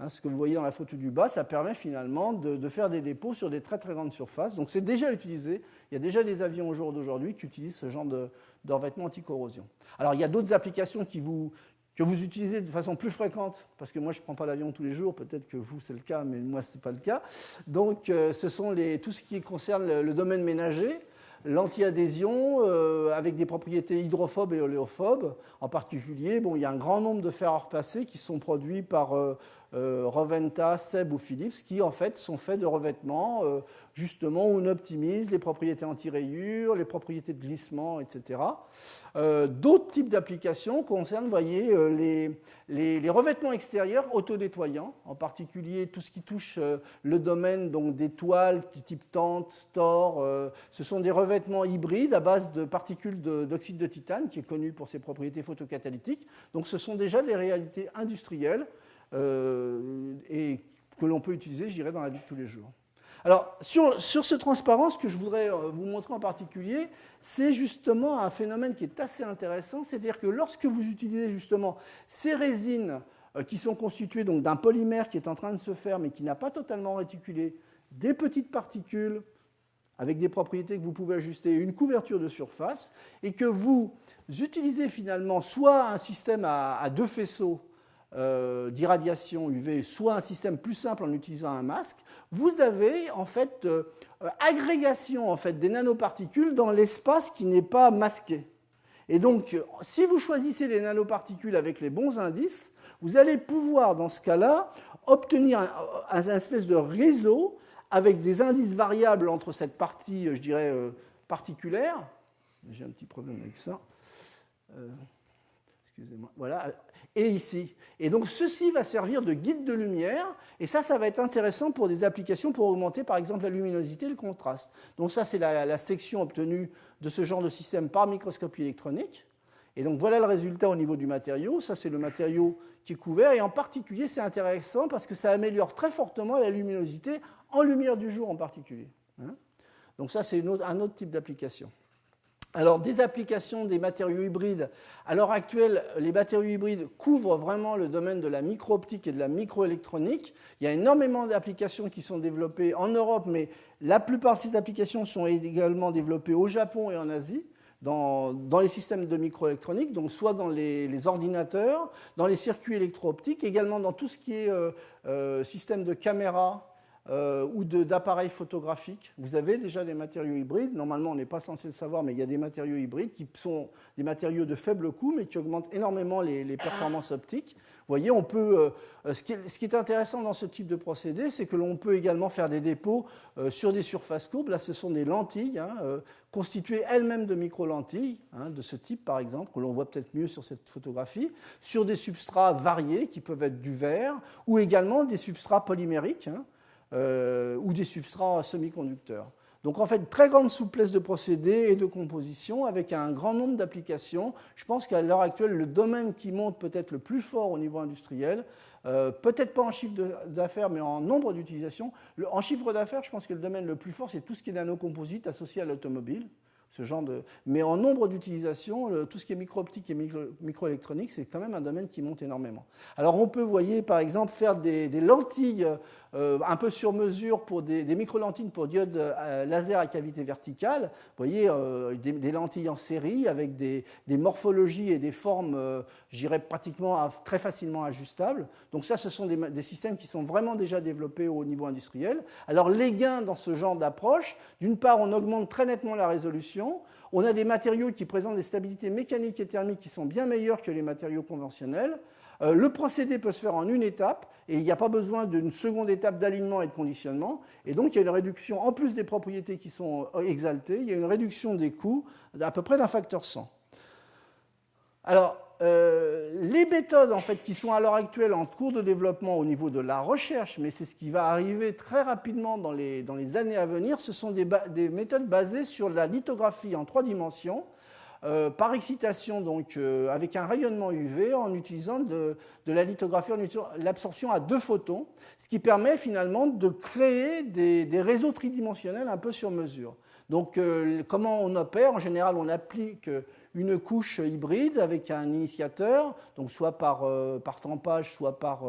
ce que vous voyez dans la photo du bas, ça permet finalement de faire des dépôts sur des très très grandes surfaces. Donc c'est déjà utilisé. Il y a déjà des avions au jour d'aujourd'hui qui utilisent ce genre de revêtement anti-corrosion. Alors il y a d'autres applications que vous utilisez de façon plus fréquente, parce que moi je ne prends pas l'avion tous les jours, peut-être que vous c'est le cas, mais moi ce n'est pas le cas. Donc ce sont tout ce qui concerne le domaine ménager, l'anti-adhésion avec des propriétés hydrophobes et oléophobes. En particulier, il y a un grand nombre de fers à repasser qui sont produits par Roventa, Seb ou Philips, qui en fait sont faits de revêtements justement où on optimise les propriétés anti-rayures, les propriétés de glissement, etc. D'autres types d'applications concernent, vous voyez, les revêtements extérieurs autodétoyants, en particulier tout ce qui touche le domaine donc, des toiles du type tente, store. Ce sont des revêtements hybrides à base de particules d'oxyde de titane, qui est connu pour ses propriétés photocatalytiques. Donc ce sont déjà des réalités industrielles et que l'on peut utiliser, je dirais, dans la vie de tous les jours. Alors, sur ce transparent, ce que je voudrais vous montrer en particulier, c'est justement un phénomène qui est assez intéressant, c'est-à-dire que lorsque vous utilisez justement ces résines qui sont constituées donc d'un polymère qui est en train de se faire mais qui n'a pas totalement réticulé, des petites particules avec des propriétés que vous pouvez ajuster, une couverture de surface, et que vous utilisez finalement soit un système à deux faisceaux d'irradiation UV, soit un système plus simple en utilisant un masque, vous avez en fait agrégation en fait, des nanoparticules dans l'espace qui n'est pas masqué. Et donc, si vous choisissez les nanoparticules avec les bons indices, vous allez pouvoir, dans ce cas-là, obtenir un espèce de réseau avec des indices variables entre cette partie, je dirais, particulière. J'ai un petit problème avec ça. excusez-moi, voilà, et ici. Et donc ceci va servir de guide de lumière, et ça va être intéressant pour des applications pour augmenter par exemple la luminosité et le contraste. Donc ça c'est la section obtenue de ce genre de système par microscopie électronique. Et donc voilà le résultat au niveau du matériau. Ça c'est le matériau qui est couvert, et en particulier c'est intéressant parce que ça améliore très fortement la luminosité en lumière du jour en particulier. Donc ça c'est un autre type d'application. Alors, des applications des matériaux hybrides. À l'heure actuelle, les matériaux hybrides couvrent vraiment le domaine de la micro-optique et de la microélectronique. Il y a énormément d'applications qui sont développées en Europe, mais la plupart de ces applications sont également développées au Japon et en Asie, dans les systèmes de microélectronique, donc soit dans les ordinateurs, dans les circuits électro-optiques, également dans tout ce qui est système de caméra, ou d'appareils photographiques. Vous avez déjà des matériaux hybrides. Normalement, on n'est pas censé le savoir, mais il y a des matériaux hybrides qui sont des matériaux de faible coût, mais qui augmentent énormément les performances optiques. Vous voyez, on peut, ce qui est intéressant dans ce type de procédé, c'est que l'on peut également faire des dépôts sur des surfaces courbes. Là, ce sont des lentilles constituées elles-mêmes de micro-lentilles, de ce type par exemple, que l'on voit peut-être mieux sur cette photographie, sur des substrats variés qui peuvent être du verre, ou également des substrats polymériques, ou des substrats semi-conducteurs. Donc en fait, très grande souplesse de procédé et de composition avec un grand nombre d'applications. Je pense qu'à l'heure actuelle, le domaine qui monte peut-être le plus fort au niveau industriel, peut-être pas en chiffre d'affaires, mais en nombre d'utilisations. En chiffre d'affaires, je pense que le domaine le plus fort, c'est tout ce qui est nanocomposite associé à l'automobile. Mais en nombre d'utilisations, tout ce qui est micro-optique et microélectronique, c'est quand même un domaine qui monte énormément. Alors on peut, vous voyez, par exemple, faire des lentilles un peu sur mesure pour des micro-lentilles pour diodes laser à cavité verticale. Vous voyez, des lentilles en série avec des morphologies et des formes, je dirais, pratiquement très facilement ajustables. Donc ça, ce sont des systèmes qui sont vraiment déjà développés au niveau industriel. Alors les gains dans ce genre d'approche, d'une part, on augmente très nettement la résolution. On a des matériaux qui présentent des stabilités mécaniques et thermiques qui sont bien meilleures que les matériaux conventionnels. Le procédé peut se faire en une étape et il n'y a pas besoin d'une seconde étape d'alignement et de conditionnement. Et donc il y a une réduction, en plus des propriétés qui sont exaltées, il y a une réduction des coûts d'à peu près d'un facteur 100. Alors, les méthodes en fait, qui sont à l'heure actuelle en cours de développement au niveau de la recherche, mais c'est ce qui va arriver très rapidement dans les années à venir, ce sont des méthodes basées sur la lithographie en 3 dimensions, par excitation, donc avec un rayonnement UV en utilisant de la lithographie, en utilisant l'absorption à 2 photons, ce qui permet finalement de créer des réseaux tridimensionnels un peu sur mesure. Donc comment on opère? En général, on applique une couche hybride avec un initiateur, donc soit par trempage, soit par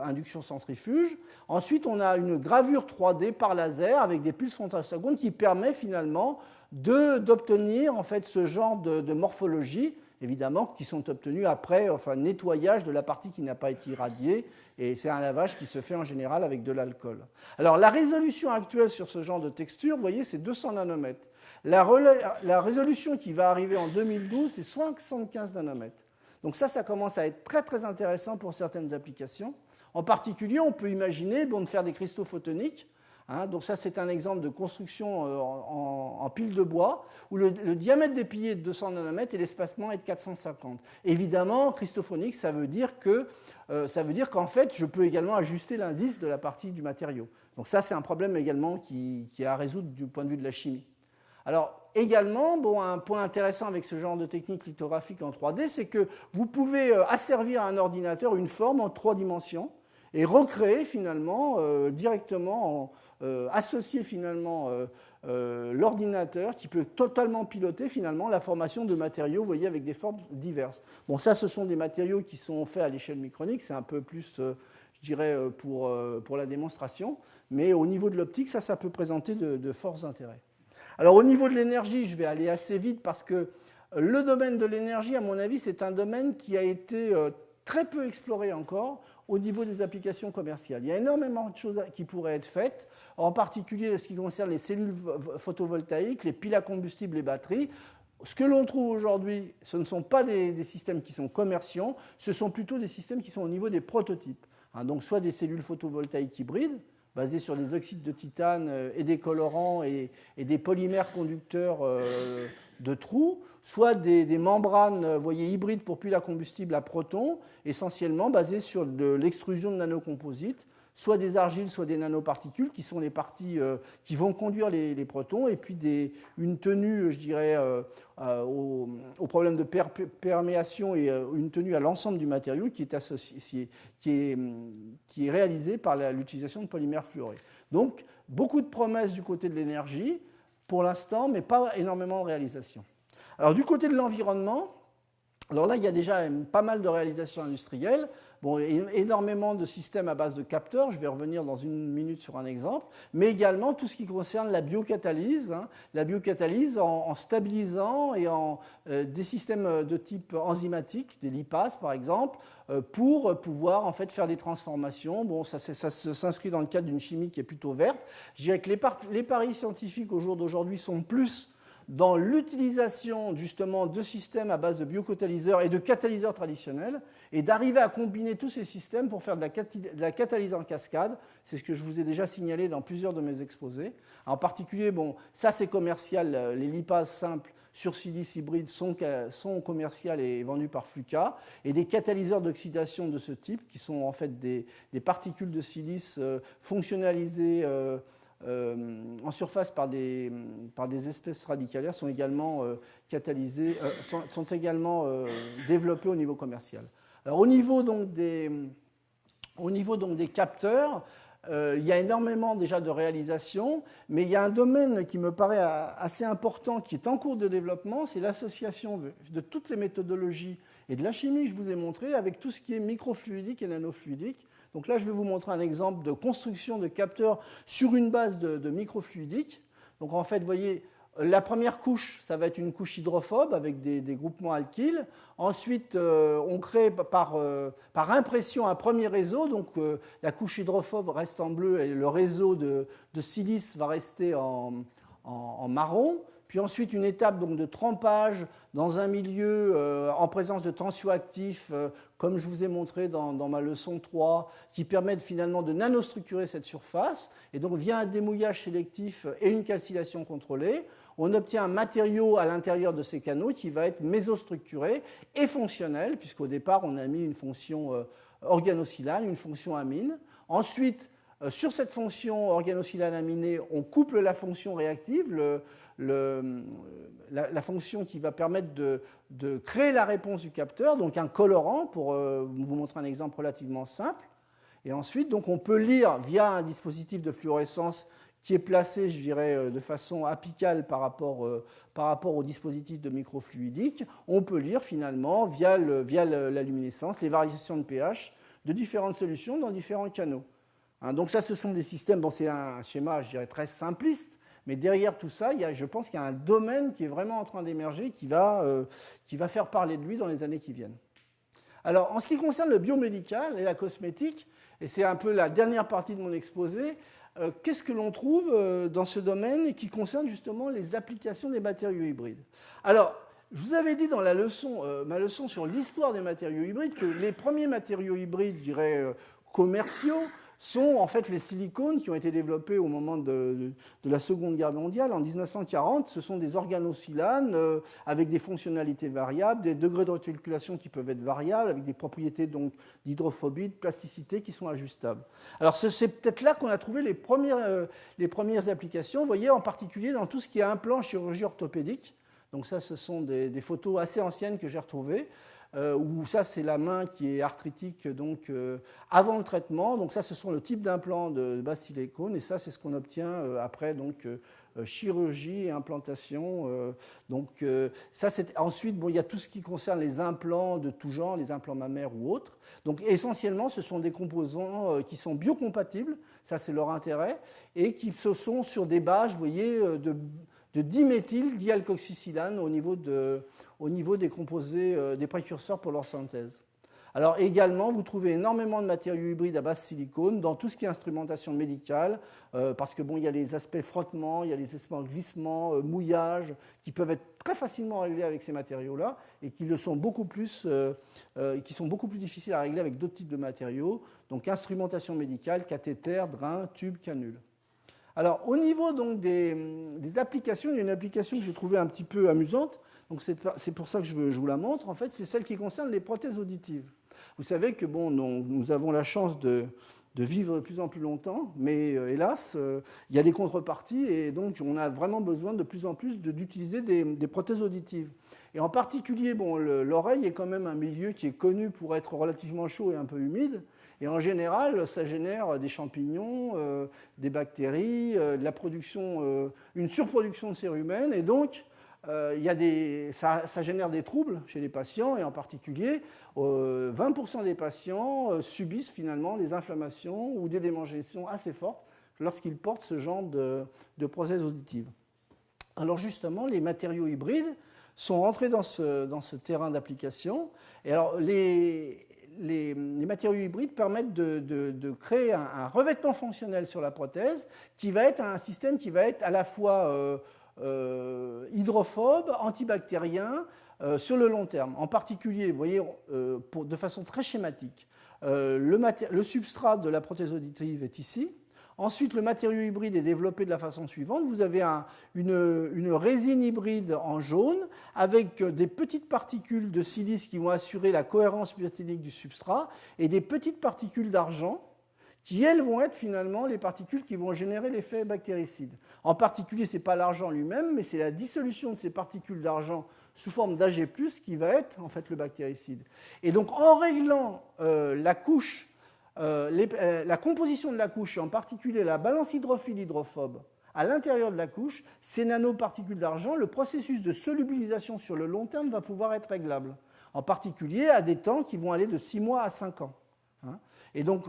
induction centrifuge. Ensuite, on a une gravure 3D par laser avec des pulses femtosecondes qui permet finalement d'obtenir en fait ce genre de morphologie, évidemment, qui sont obtenues après nettoyage de la partie qui n'a pas été irradiée, et c'est un lavage qui se fait en général avec de l'alcool. Alors la résolution actuelle sur ce genre de texture, vous voyez, c'est 200 nanomètres. La résolution qui va arriver en 2012, c'est 75 nanomètres. Donc ça commence à être très très intéressant pour certaines applications. En particulier, on peut imaginer de faire des cristaux photoniques. Donc ça, c'est un exemple de construction en pile de bois, où le diamètre des piliers est de 200 nanomètres et l'espacement est de 450. Évidemment, cristophonique, ça veut dire qu'en fait, je peux également ajuster l'indice de la partie du matériau. Donc ça, c'est un problème également qui est à résoudre du point de vue de la chimie. Alors également, un point intéressant avec ce genre de technique lithographique en 3D, c'est que vous pouvez asservir à un ordinateur une forme en 3 dimensions et recréer finalement directement, associer finalement l'ordinateur qui peut totalement piloter finalement la formation de matériaux, vous voyez, avec des formes diverses. Bon, ça, ce sont des matériaux qui sont faits à l'échelle micronique, c'est un peu plus, je dirais, pour la démonstration, mais au niveau de l'optique, ça peut présenter de forts intérêts. Alors au niveau de l'énergie, je vais aller assez vite parce que le domaine de l'énergie, à mon avis, c'est un domaine qui a été très peu exploré encore au niveau des applications commerciales. Il y a énormément de choses qui pourraient être faites, en particulier ce qui concerne les cellules photovoltaïques, les piles à combustible, les batteries. Ce que l'on trouve aujourd'hui, ce ne sont pas des systèmes qui sont commerciaux, ce sont plutôt des systèmes qui sont au niveau des prototypes. Donc soit des cellules photovoltaïques hybrides, basés sur des oxydes de titane et des colorants et des polymères conducteurs de trous, soit des membranes, vous voyez, hybrides pour piles à combustible à protons, essentiellement basées sur de l'extrusion de nanocomposites, soit des argiles, soit des nanoparticules, qui sont les parties qui vont conduire les protons, et puis une tenue, je dirais, au problème de perméation et une tenue à l'ensemble du matériau qui est réalisée par l'utilisation de polymères fluorés. Donc, beaucoup de promesses du côté de l'énergie, pour l'instant, mais pas énormément de réalisations. Alors, du côté de l'environnement, alors là, il y a déjà pas mal de réalisations industrielles. Bon, énormément de systèmes à base de capteurs, je vais revenir dans une minute sur un exemple, mais également tout ce qui concerne la biocatalyse, la biocatalyse en stabilisant et en des systèmes de type enzymatique, des lipases par exemple, pour pouvoir en fait faire des transformations. Bon, ça s'inscrit dans le cadre d'une chimie qui est plutôt verte. Je dirais que les paris scientifiques au jour d'aujourd'hui sont plus dans l'utilisation justement de systèmes à base de biocatalyseurs et de catalyseurs traditionnels, et d'arriver à combiner tous ces systèmes pour faire de la catalyse en cascade. C'est ce que je vous ai déjà signalé dans plusieurs de mes exposés. En particulier, bon, ça c'est commercial, les lipases simples sur silice hybride sont commerciales et vendues par Fluka, et des catalyseurs d'oxydation de ce type, qui sont en fait des particules de silice fonctionnalisées en surface par des espèces radicalaires, sont également catalysées, sont également développées au niveau commercial. Alors, au niveau donc des capteurs, il y a énormément déjà de réalisations, mais il y a un domaine qui me paraît assez important, qui est en cours de développement, c'est l'association de toutes les méthodologies et de la chimie que je vous ai montré avec tout ce qui est microfluidique et nanofluidique. Donc là, je vais vous montrer un exemple de construction de capteurs sur une base de microfluidique. Donc en fait, vous voyez, la première couche, ça va être une couche hydrophobe avec des groupements alkyles. Ensuite, on crée par impression un premier réseau. Donc la couche hydrophobe reste en bleu et le réseau de silice va rester en marron. Puis ensuite, une étape donc, de trempage dans un milieu en présence de tensioactifs, comme je vous ai montré dans ma leçon 3, qui permettent finalement de nanostructurer cette surface. Et donc, via un démouillage sélectif et une calcination contrôlée, on obtient un matériau à l'intérieur de ces canaux qui va être mésostructuré et fonctionnel, puisqu'au départ, on a mis une fonction organosilane, une fonction amine. Ensuite, sur cette fonction organosilane aminée, on couple la fonction réactive, la fonction qui va permettre de créer la réponse du capteur, donc un colorant, pour vous montrer un exemple relativement simple. Et ensuite, donc, on peut lire via un dispositif de fluorescence qui est placé, je dirais, de façon apicale par rapport au dispositif de microfluidique. On peut lire finalement, via la luminescence, les variations de pH de différentes solutions dans différents canaux. Donc ça, ce sont des systèmes, bon, c'est un schéma, je dirais, très simpliste, mais derrière tout ça, je pense qu'il y a un domaine qui est vraiment en train d'émerger, qui va faire parler de lui dans les années qui viennent. Alors, en ce qui concerne le biomédical et la cosmétique, et c'est un peu la dernière partie de mon exposé, qu'est-ce que l'on trouve dans ce domaine et qui concerne justement les applications des matériaux hybrides? Alors, je vous avais dit dans ma leçon sur l'histoire des matériaux hybrides que les premiers matériaux hybrides, je dirais, commerciaux, sont en fait les silicones qui ont été développés au moment de la Seconde Guerre mondiale. En 1940, ce sont des organosilanes avec des fonctionnalités variables, des degrés de réticulation qui peuvent être variables, avec des propriétés donc d'hydrophobie, de plasticité qui sont ajustables. Alors c'est peut-être là qu'on a trouvé les premières applications, vous voyez, en particulier dans tout ce qui est implant chirurgie orthopédique. Donc ça, ce sont des photos assez anciennes que j'ai retrouvées. Où ça, c'est la main qui est arthritique donc, avant le traitement. Donc ça, ce sont le type d'implant de base silicone. Et ça, c'est ce qu'on obtient après donc, chirurgie et implantation. Donc ça, c'est ensuite, bon, il y a tout ce qui concerne les implants de tout genre, les implants mammaires ou autres. Donc essentiellement, ce sont des composants qui sont biocompatibles. Ça, c'est leur intérêt. Et qui sont sur des bases, vous voyez, de diméthyldialkoxysilane au niveau des composés, des précurseurs pour leur synthèse. Alors également, vous trouvez énormément de matériaux hybrides à base silicone dans tout ce qui est instrumentation médicale, parce que bon, il y a les aspects frottement, il y a les aspects glissement, mouillage, qui peuvent être très facilement réglés avec ces matériaux-là et qui sont beaucoup plus difficiles à régler avec d'autres types de matériaux. Donc instrumentation médicale, cathéter, drain, tube, canule. Alors, au niveau donc, des applications, il y a une application que j'ai trouvée un petit peu amusante. Donc, c'est pour ça que je vous la montre. En fait, c'est celle qui concerne les prothèses auditives. Vous savez que bon, nous avons la chance de vivre de plus en plus longtemps, mais hélas, il y a des contreparties et donc on a vraiment besoin de plus en plus d'utiliser des prothèses auditives. Et en particulier, bon, l'oreille est quand même un milieu qui est connu pour être relativement chaud et un peu humide. Et en général, ça génère des champignons, des bactéries, de la production, une surproduction de cérumen. Et donc, ça génère des troubles chez les patients. Et en particulier, 20% des patients subissent finalement des inflammations ou des démangeaisons assez fortes lorsqu'ils portent ce genre de prothèses auditives. Alors justement, les matériaux hybrides sont rentrés dans ce terrain d'application. Et alors, les matériaux hybrides permettent de créer un revêtement fonctionnel sur la prothèse qui va être un système qui va être à la fois hydrophobe, antibactérien sur le long terme. En particulier, vous voyez, de façon très schématique, le substrat de la prothèse auditive est ici. Ensuite, le matériau hybride est développé de la façon suivante. Vous avez une résine hybride en jaune avec des petites particules de silice qui vont assurer la cohérence biotinique du substrat et des petites particules d'argent qui, elles, vont être finalement les particules qui vont générer l'effet bactéricide. En particulier, ce n'est pas l'argent lui-même, mais c'est la dissolution de ces particules d'argent sous forme d'Ag+, qui va être en fait le bactéricide. Et donc, en réglant la couche, la composition de la couche, et en particulier la balance hydrophile-hydrophobe, à l'intérieur de la couche, ces nanoparticules d'argent, le processus de solubilisation sur le long terme va pouvoir être réglable. En particulier à des temps qui vont aller de 6 mois à 5 ans. Et donc,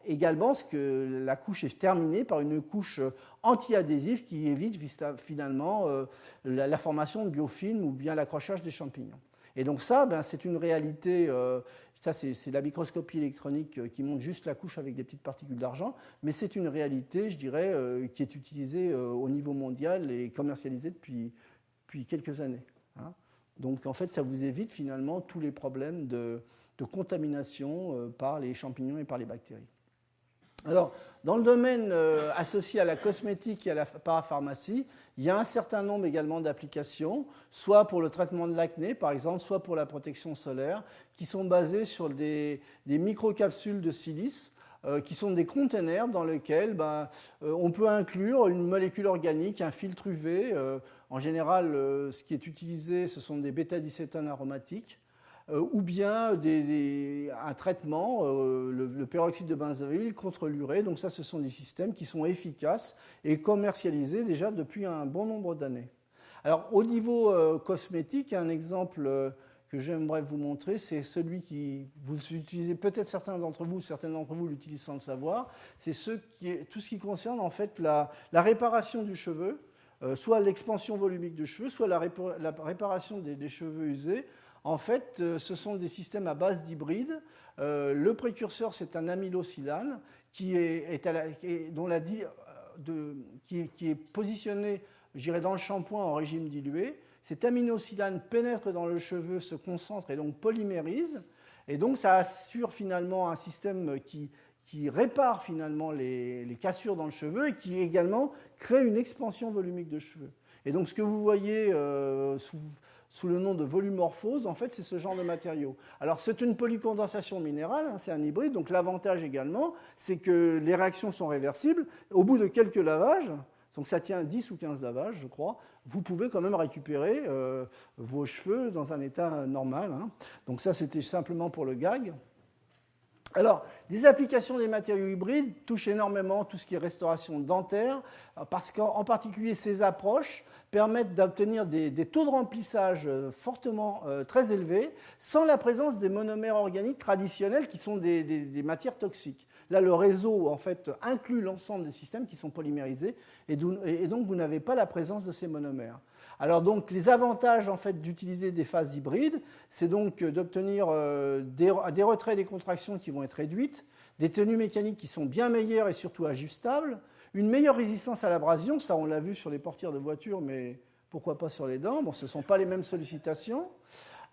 également, la couche est terminée par une couche anti-adhésive qui évite finalement la formation de biofilms ou bien l'accrochage des champignons. Et donc ça, c'est une réalité, ça c'est la microscopie électronique qui montre juste la couche avec des petites particules d'argent, mais c'est une réalité, je dirais, qui est utilisée au niveau mondial et commercialisée depuis quelques années. Donc en fait, ça vous évite finalement tous les problèmes de contamination par les champignons et par les bactéries. Alors, dans le domaine associé à la cosmétique et à la parapharmacie, il y a un certain nombre également d'applications, soit pour le traitement de l'acné, par exemple, soit pour la protection solaire, qui sont basées sur des microcapsules de silice, qui sont des containers dans lesquels on peut inclure une molécule organique, un filtre UV. En général, ce qui est utilisé, ce sont des bêta-dicétones aromatiques, ou bien un traitement, le peroxyde de benzoïle contre l'urée. Donc ça, ce sont des systèmes qui sont efficaces et commercialisés déjà depuis un bon nombre d'années. Alors au niveau cosmétique, un exemple que j'aimerais vous montrer, c'est celui qui, vous utilisez peut-être certains d'entre vous l'utilisent sans le savoir, c'est tout ce qui concerne en fait la réparation du cheveu, soit l'expansion volumique du cheveu, soit la réparation des cheveux usés. En fait, ce sont des systèmes à base d'hybrides. Le précurseur, c'est un amylosylane qui est positionné, je dirais, dans le shampoing en régime dilué. Cet amylosylane pénètre dans le cheveu, se concentre et donc polymérise. Et donc, ça assure finalement un système qui répare finalement les cassures dans le cheveu et qui également crée une expansion volumique de cheveux. Et donc, ce que vous voyez sous le nom de volumorphose, en fait, c'est ce genre de matériau. Alors, c'est une polycondensation minérale, c'est un hybride, donc l'avantage également, c'est que les réactions sont réversibles. Au bout de quelques lavages, donc ça tient 10 ou 15 lavages, je crois, vous pouvez quand même récupérer vos cheveux dans un état normal. Donc ça, c'était simplement pour le gag. Alors, les applications des matériaux hybrides touchent énormément tout ce qui est restauration dentaire, parce qu'en particulier, ces approches permettent d'obtenir des taux de remplissage fortement très élevés, sans la présence des monomères organiques traditionnels qui sont des matières toxiques. Là, le réseau, en fait, inclut l'ensemble des systèmes qui sont polymérisés, et donc vous n'avez pas la présence de ces monomères. Alors donc, les avantages en fait, d'utiliser des phases hybrides, c'est donc d'obtenir des retraits des contractions qui vont être réduites, des tenues mécaniques qui sont bien meilleures et surtout ajustables, une meilleure résistance à l'abrasion, ça on l'a vu sur les portières de voiture, mais pourquoi pas sur les dents, bon, ce ne sont pas les mêmes sollicitations.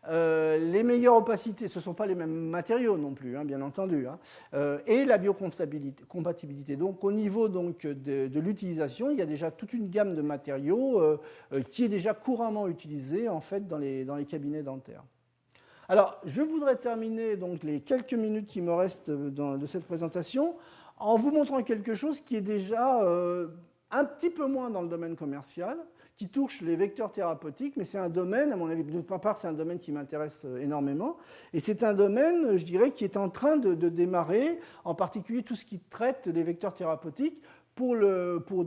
les meilleures opacités, ce ne sont pas les mêmes matériaux non plus, hein, bien entendu, hein, et la biocompatibilité. Donc au niveau donc, de l'utilisation, il y a déjà toute une gamme de matériaux qui est déjà couramment utilisée en fait, dans les cabinets dentaires. Alors, je voudrais terminer donc, les quelques minutes qui me restent de cette présentation en vous montrant quelque chose qui est déjà un petit peu moins dans le domaine commercial, qui touche les vecteurs thérapeutiques, mais c'est un domaine, à mon avis, de ma part, c'est un domaine qui m'intéresse énormément, et c'est un domaine, je dirais, qui est en train de démarrer, en particulier tout ce qui traite les vecteurs thérapeutiques, pour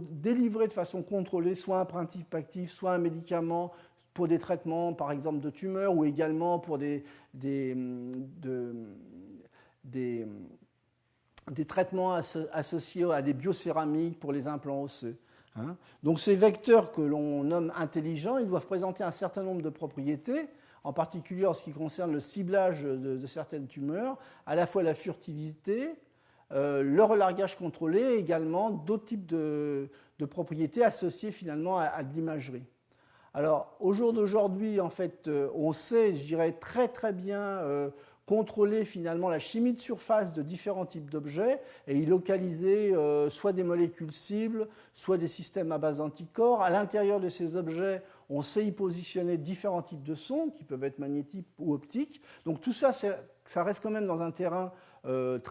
délivrer de façon contrôlée soit un principe actif, soit un médicament, pour des traitements, par exemple, de tumeurs, ou également pour des traitements associés à des biocéramiques pour les implants osseux. Hein. Donc ces vecteurs que l'on nomme intelligents, ils doivent présenter un certain nombre de propriétés, en particulier en ce qui concerne le ciblage de certaines tumeurs, à la fois la furtivité, le relargage contrôlé, et également d'autres types de propriétés associées finalement à de l'imagerie. Alors au jour d'aujourd'hui, en fait, on sait, je dirais, très très bien contrôler finalement la chimie de surface de différents types d'objets et y localiser soit des molécules cibles, soit des systèmes à base d'anticorps. À l'intérieur de ces objets, on sait y positionner différents types de sons qui peuvent être magnétiques ou optiques. Donc tout ça, ça reste quand même dans un terrain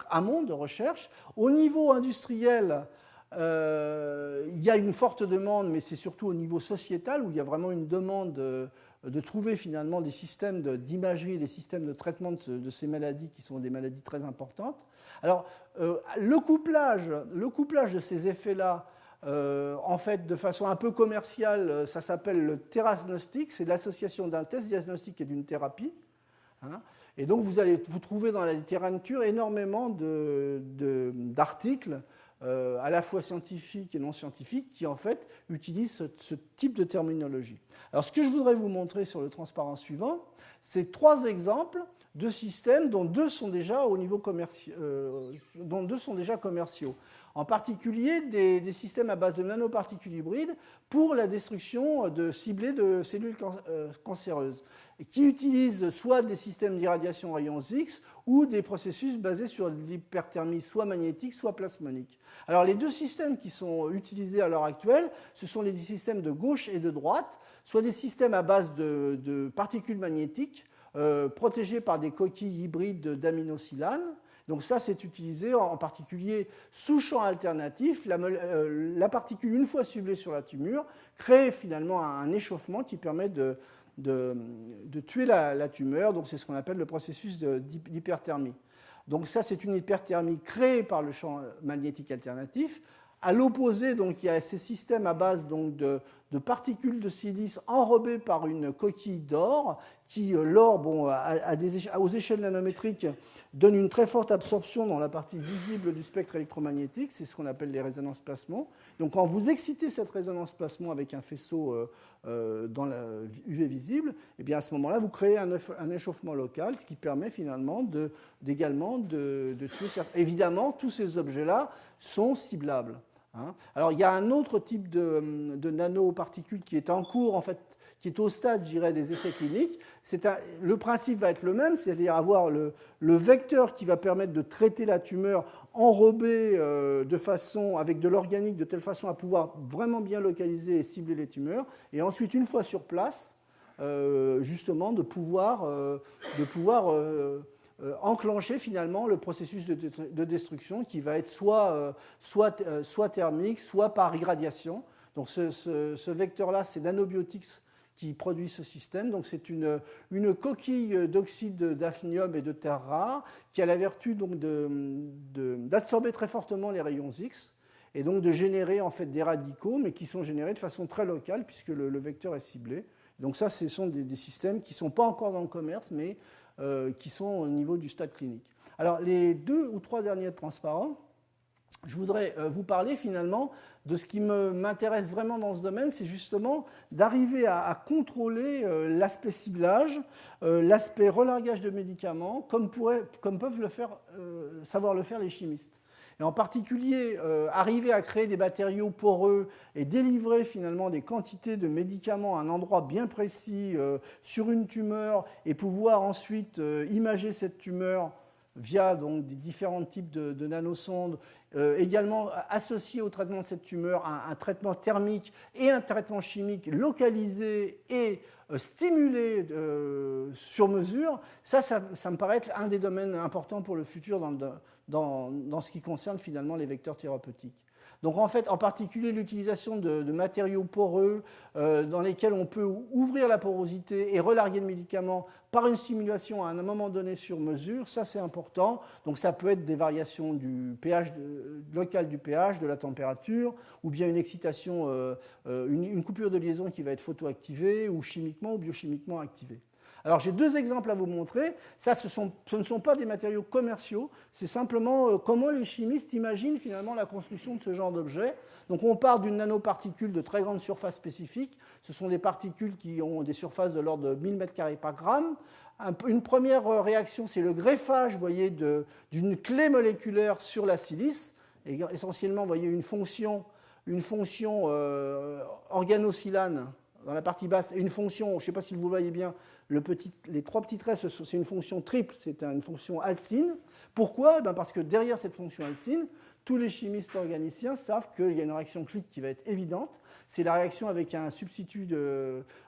amont de recherche. Au niveau industriel, il y a une forte demande, mais c'est surtout au niveau sociétal où il y a vraiment une demande de trouver finalement des systèmes d'imagerie, des systèmes de traitement de ces maladies qui sont des maladies très importantes. Alors, le couplage de ces effets-là, en fait, de façon un peu commerciale, ça s'appelle le théragnostic, c'est l'association d'un test diagnostique et d'une thérapie. Hein. Et donc, vous allez vous trouver dans la littérature énormément d'articles à la fois scientifiques et non scientifiques, qui en fait utilisent ce type de terminologie. Alors ce que je voudrais vous montrer sur le transparent suivant, c'est 3 exemples de systèmes dont 2 sont déjà au niveau commerciaux, en particulier des systèmes à base de nanoparticules hybrides pour la destruction ciblée de cellules cancéreuses, qui utilisent soit des systèmes d'irradiation rayons X ou des processus basés sur l'hyperthermie soit magnétique, soit plasmonique. Alors les 2 systèmes qui sont utilisés à l'heure actuelle, ce sont les systèmes de gauche et de droite, soit des systèmes à base de particules magnétiques protégés par des coquilles hybrides d'aminosilanes. Donc ça, c'est utilisé en particulier sous champ alternatif. La particule, une fois ciblée sur la tumeur, crée finalement un échauffement qui permet de tuer la tumeur. Donc c'est ce qu'on appelle le processus d'hyperthermie. Donc ça, c'est une hyperthermie créée par le champ magnétique alternatif. À l'opposé, donc, il y a ces systèmes à base donc, de particules de silice enrobées par une coquille d'or, qui, l'or, bon, aux échelles nanométriques, donne une très forte absorption dans la partie visible du spectre électromagnétique. C'est ce qu'on appelle les résonances plasmons. Donc, quand vous excitez cette résonance plasmon avec un faisceau dans la UV visible, eh bien, à ce moment-là, vous créez un échauffement local, ce qui permet finalement également de tuer. Évidemment, tous ces objets-là sont ciblables. Hein. Alors, il y a un autre type de nanoparticules qui est en cours, en fait, qui est au stade, je dirais, des essais cliniques. Le principe va être le même, c'est-à-dire avoir le vecteur qui va permettre de traiter la tumeur enrobé avec de l'organique de telle façon à pouvoir vraiment bien localiser et cibler les tumeurs. Et ensuite, une fois sur place, justement, de pouvoir enclencher finalement le processus de destruction qui va être soit thermique, soit par irradiation. Donc ce vecteur-là, c'est Nanobiotics qui produit ce système. Donc c'est une coquille d'oxyde d'hafnium et de terre rare qui a la vertu donc d'absorber très fortement les rayons X et donc de générer en fait des radicaux, mais qui sont générés de façon très locale puisque le vecteur est ciblé. Donc ça, ce sont des systèmes qui ne sont pas encore dans le commerce, mais qui sont au niveau du stade clinique. Alors les 2 ou 3 derniers transparents, je voudrais vous parler finalement de ce qui m'intéresse vraiment dans ce domaine, c'est justement d'arriver à contrôler l'aspect ciblage, l'aspect relargage de médicaments, comme peuvent savoir le faire les chimistes. et en particulier arriver à créer des matériaux poreux et délivrer finalement des quantités de médicaments à un endroit bien précis sur une tumeur et pouvoir ensuite imager cette tumeur via donc, des différents types de nanosondes, également associé au traitement de cette tumeur un traitement thermique et un traitement chimique localisé et stimulé sur mesure, ça me paraît être un des domaines importants pour le futur dans ce qui concerne finalement les vecteurs thérapeutiques. Donc en fait, en particulier l'utilisation de matériaux poreux dans lesquels on peut ouvrir la porosité et relarguer le médicament par une stimulation à un moment donné sur mesure, ça c'est important. Donc ça peut être des variations du pH local du pH, de la température, ou bien une excitation, une coupure de liaison qui va être photoactivée ou chimiquement ou biochimiquement activée. Alors j'ai deux exemples à vous montrer. Ça, ce ne sont pas des matériaux commerciaux, c'est simplement comment les chimistes imaginent finalement la construction de ce genre d'objet. Donc on part d'une nanoparticule de très grande surface spécifique. Ce sont des particules qui ont des surfaces de l'ordre de 1000 m² par gramme. Une première réaction, c'est le greffage, vous voyez, d'une clé moléculaire sur la silice. Et essentiellement, vous voyez une fonction organosilane dans la partie basse et une fonction, je ne sais pas si vous voyez bien, les trois petits traits, c'est une fonction triple, c'est une fonction alcyne. Pourquoi ? Parce que derrière cette fonction alcyne, tous les chimistes organiciens savent qu'il y a une réaction clique qui va être évidente. C'est la réaction avec un substitut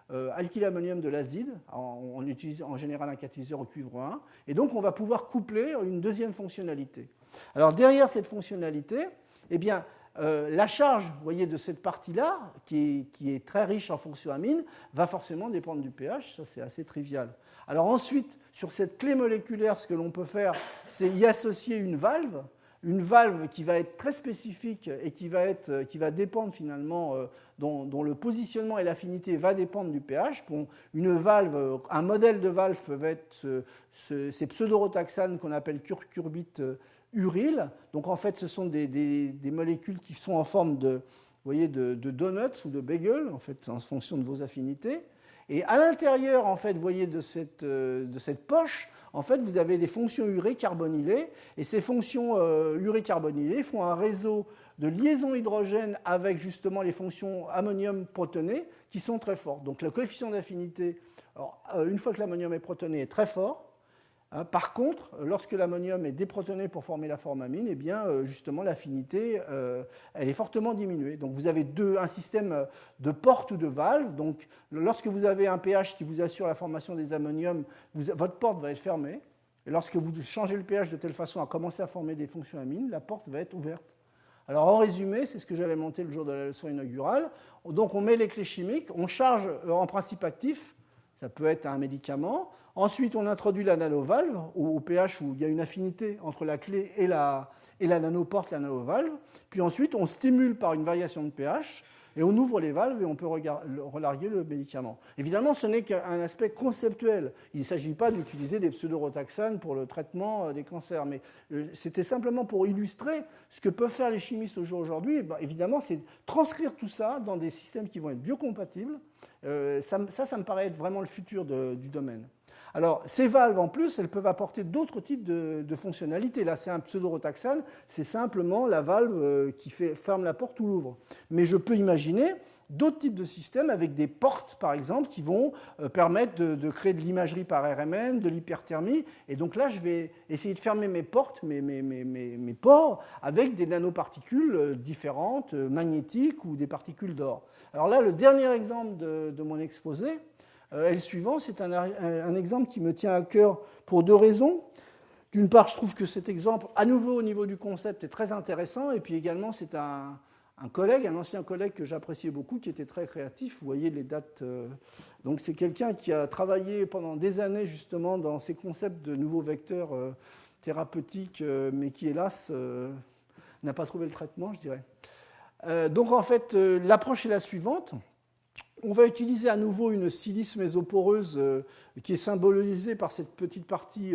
d'alkylammonium de l'azide. On utilise en général un catalyseur au cuivre 1. Et donc, on va pouvoir coupler une deuxième fonctionnalité. Alors, derrière cette fonctionnalité, eh bien, la charge, vous voyez, de cette partie-là, qui est très riche en fonctions amines, va forcément dépendre du pH, ça c'est assez trivial. Alors ensuite, sur cette clé moléculaire, ce que l'on peut faire, c'est y associer une valve qui va être très spécifique et qui va dépendre finalement, dont le positionnement et l'affinité va dépendre du pH. Bon, une valve, un modèle de valve peut être ces pseudorotaxanes qu'on appelle curcurbites uryle. Donc en fait, ce sont des molécules qui sont en forme de donuts ou de bagels, en fait, en fonction de vos affinités. Et à l'intérieur, en fait, vous voyez, de cette poche, en fait, vous avez des fonctions urée carbonylées. Et ces fonctions urée carbonylées font un réseau de liaison hydrogène avec justement les fonctions ammonium protoné qui sont très fortes. Donc le coefficient d'affinité, une fois que l'ammonium est protoné, est très fort. Par contre, lorsque l'ammonium est déprotoné pour former la formamine, eh bien, justement, l'affinité elle est fortement diminuée. Donc, vous avez un système de porte ou de valve. Donc, lorsque vous avez un pH qui vous assure la formation des ammoniums, votre porte va être fermée. Et lorsque vous changez le pH de telle façon à commencer à former des fonctions amines, la porte va être ouverte. Alors, en résumé, c'est ce que j'avais monté le jour de la leçon inaugurale. Donc, on met les clés chimiques, on charge en principe actif. Ça peut être un médicament. Ensuite, on introduit la nanovalve au pH où il y a une affinité entre la clé et la nanoporte, la nanovalve. Puis ensuite, on stimule par une variation de pH et on ouvre les valves et on peut relarguer le médicament. Évidemment, ce n'est qu'un aspect conceptuel. Il ne s'agit pas d'utiliser des pseudorotaxanes pour le traitement des cancers. Mais c'était simplement pour illustrer ce que peuvent faire les chimistes aujourd'hui. Évidemment, c'est transcrire tout ça dans des systèmes qui vont être biocompatibles. Ça me paraît être vraiment le futur du domaine. Alors, ces valves, en plus, elles peuvent apporter d'autres types de fonctionnalités. Là, c'est un pseudorotaxane, c'est simplement la valve qui ferme la porte ou l'ouvre. Mais je peux imaginer d'autres types de systèmes avec des portes, par exemple, qui vont permettre de créer de l'imagerie par RMN, de l'hyperthermie. Et donc là, je vais essayer de fermer mes portes, mes pores, avec des nanoparticules différentes, magnétiques ou des particules d'or. Alors là, le dernier exemple de mon exposé, est le suivant. C'est un exemple qui me tient à cœur pour deux raisons. D'une part, je trouve que cet exemple, à nouveau au niveau du concept, est très intéressant. Et puis également, c'est un ancien collègue que j'appréciais beaucoup, qui était très créatif. Vous voyez les dates. Donc c'est quelqu'un qui a travaillé pendant des années justement dans ces concepts de nouveaux vecteurs thérapeutiques, mais qui, hélas, n'a pas trouvé le traitement, je dirais. Donc en fait, l'approche est la suivante. On va utiliser à nouveau une silice mésoporeuse qui est symbolisée par cette petite partie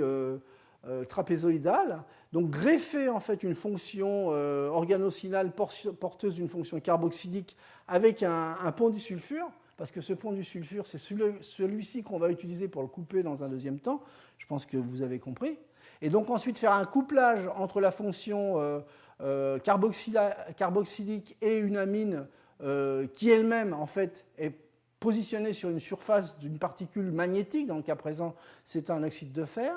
trapézoïdale. Donc greffer en fait une fonction organosilale porteuse d'une fonction carboxylique avec un pont disulfure. parce que ce pont du sulfure, c'est celui-ci qu'on va utiliser pour le couper dans un deuxième temps. Je pense que vous avez compris. Et donc ensuite faire un couplage entre la fonction carboxylique et une amine qui elle-même, en fait, est positionnée sur une surface d'une particule magnétique. Dans le cas présent, c'est un oxyde de fer.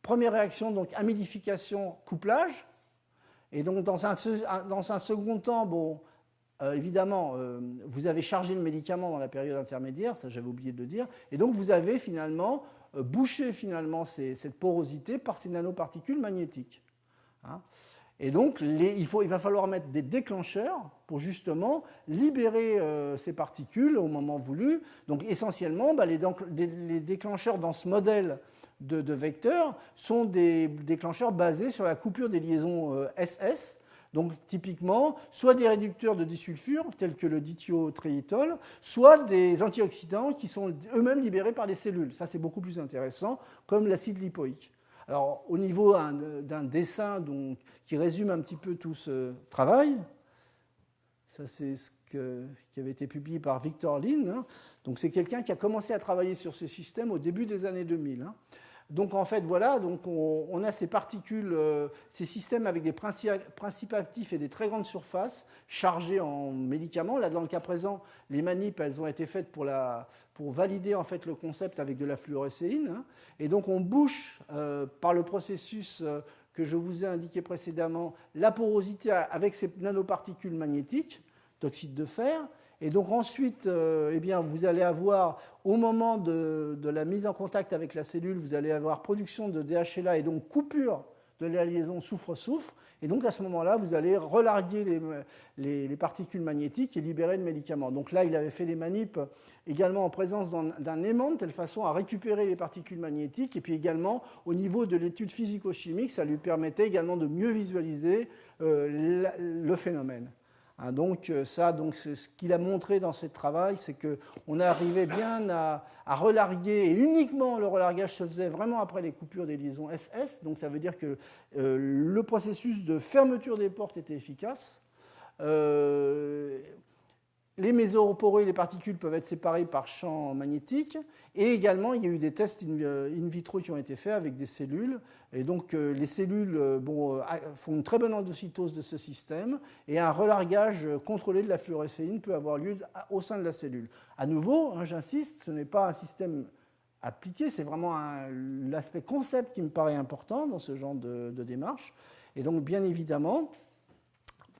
Première réaction, donc amidification, couplage. Et donc dans un second temps, bon, évidemment, vous avez chargé le médicament dans la période intermédiaire, ça j'avais oublié de le dire, et donc vous avez finalement bouché finalement cette porosité par ces nanoparticules magnétiques. Hein. Et donc il va falloir mettre des déclencheurs pour justement libérer ces particules au moment voulu. Donc essentiellement, les déclencheurs dans ce modèle de vecteurs sont des déclencheurs basés sur la coupure des liaisons SS. Donc typiquement, soit des réducteurs de disulfure, tels que le dithiotriétol, soit des antioxydants qui sont eux-mêmes libérés par les cellules. Ça, c'est beaucoup plus intéressant, comme l'acide lipoïque. Alors, au niveau d'un dessin qui résume un petit peu tout ce travail, ça c'est ce qui avait été publié par Victor Lin. Hein. Donc c'est quelqu'un qui a commencé à travailler sur ces systèmes au début des années 2000. Hein. Donc en fait, voilà, donc on a ces particules, ces systèmes avec des principes actifs et des très grandes surfaces chargés en médicaments. Là, dans le cas présent, les manips, elles ont été faites pour valider en fait le concept avec de la fluorescéine. Hein. Et donc on bouche par le processus que je vous ai indiqué précédemment la porosité avec ces nanoparticules magnétiques d'oxyde de fer. Et donc ensuite, eh bien, vous allez avoir, au moment de la mise en contact avec la cellule, vous allez avoir production de DHLA et donc coupure de la liaison soufre-soufre. Et donc à ce moment-là, vous allez relarguer les particules magnétiques et libérer le médicament. Donc là, il avait fait des manips également en présence d'un aimant, de telle façon à récupérer les particules magnétiques. Et puis également, au niveau de l'étude physico-chimique, ça lui permettait également de mieux visualiser le phénomène. Hein, donc c'est ce qu'il a montré dans ce travail, c'est qu'on arrivait bien à relarguer, et uniquement le relargage se faisait vraiment après les coupures des liaisons SS, donc ça veut dire que le processus de fermeture des portes était efficace. Les mésoporeux et les particules peuvent être séparés par champ magnétique. Et également, il y a eu des tests in vitro qui ont été faits avec des cellules. Et donc, les cellules font une très bonne endocytose de ce système. Et un relargage contrôlé de la fluorescéine peut avoir lieu au sein de la cellule. À nouveau, hein, j'insiste, ce n'est pas un système appliqué, c'est vraiment l'aspect concept qui me paraît important dans ce genre de démarche. Et donc, bien évidemment,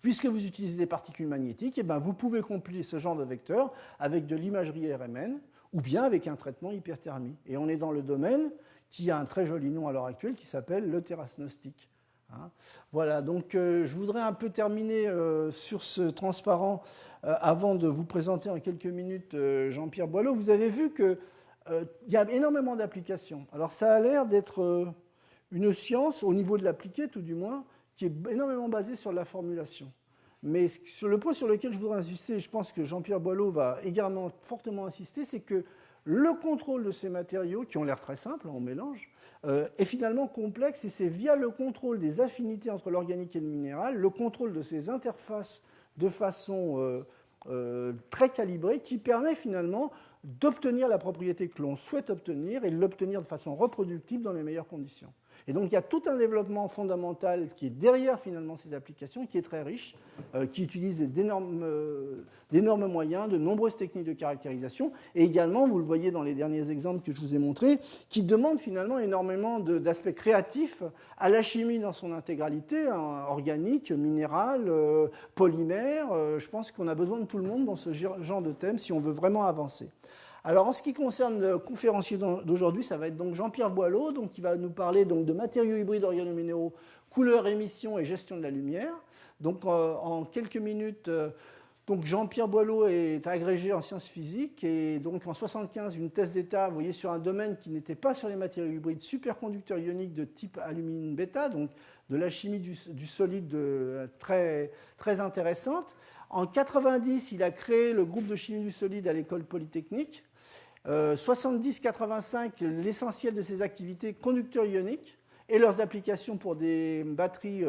puisque vous utilisez des particules magnétiques, eh bien, vous pouvez compiler ce genre de vecteur avec de l'imagerie RMN ou bien avec un traitement hyperthermie. Et on est dans le domaine qui a un très joli nom à l'heure actuelle qui s'appelle le thérapnostic. Hein. Voilà, donc je voudrais un peu terminer sur ce transparent avant de vous présenter en quelques minutes Jean-Pierre Boileau. Vous avez vu qu'il y a énormément d'applications. Alors ça a l'air d'être une science, au niveau de l'appliqué tout du moins, qui est énormément basé sur la formulation. Mais sur le point sur lequel je voudrais insister, et je pense que Jean-Pierre Boileau va également fortement insister, c'est que le contrôle de ces matériaux, qui ont l'air très simples, on mélange, est finalement complexe, et c'est via le contrôle des affinités entre l'organique et le minéral, le contrôle de ces interfaces de façon très calibrée, qui permet finalement d'obtenir la propriété que l'on souhaite obtenir et de l'obtenir de façon reproductible dans les meilleures conditions. Et donc il y a tout un développement fondamental qui est derrière finalement ces applications, qui est très riche, qui utilise d'énormes moyens, de nombreuses techniques de caractérisation, et également, vous le voyez dans les derniers exemples que je vous ai montrés, qui demandent finalement énormément d'aspects créatifs à la chimie dans son intégralité, hein, organique, minérale, polymère. Je pense qu'on a besoin de tout le monde dans ce genre de thème si on veut vraiment avancer. Alors, en ce qui concerne le conférencier d'aujourd'hui, ça va être donc Jean-Pierre Boileau, donc, qui va nous parler donc, de matériaux hybrides organominéraux, couleur, émission et gestion de la lumière. Donc, en quelques minutes, donc Jean-Pierre Boileau est agrégé en sciences physiques et donc en 1975, une thèse d'État, vous voyez, sur un domaine qui n'était pas sur les matériaux hybrides, superconducteurs ioniques de type alumine bêta, donc de la chimie du solide très, très intéressante. En 1990, il a créé le groupe de chimie du solide à l'école polytechnique. 70-85, l'essentiel de ses activités conducteurs ioniques et leurs applications pour des batteries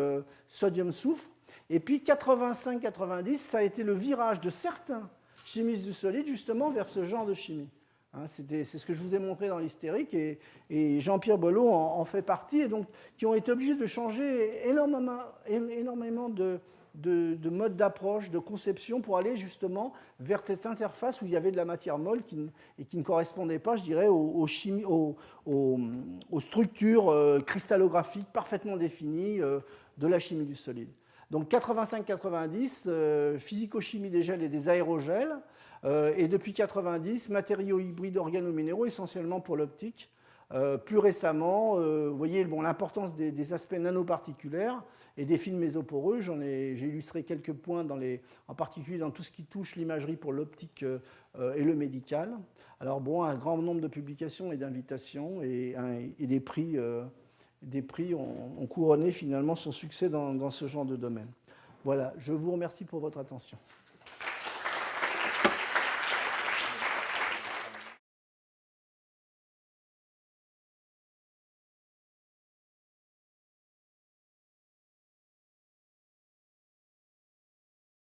sodium-soufre. Et puis 85-90, ça a été le virage de certains chimistes du solide, justement, vers ce genre de chimie. Hein, c'est ce que je vous ai montré dans l'hystérique, et Jean-Pierre Bollot en fait partie, et donc qui ont été obligés de changer énormément de modes d'approche, de conception, pour aller justement vers cette interface où il y avait de la matière molle et qui ne correspondait pas, je dirais, aux structures cristallographiques parfaitement définies de la chimie du solide. Donc 85-90, physico-chimie des gels et des aérogels, et depuis 90, matériaux hybrides organominéraux, essentiellement pour l'optique. Plus récemment, vous voyez l'importance des aspects nanoparticulaires et des films mésoporeux. J'ai illustré quelques points, en particulier dans tout ce qui touche l'imagerie pour l'optique et le médical. Alors bon, un grand nombre de publications et d'invitations et des prix ont couronné finalement son succès dans ce genre de domaine. Voilà, je vous remercie pour votre attention.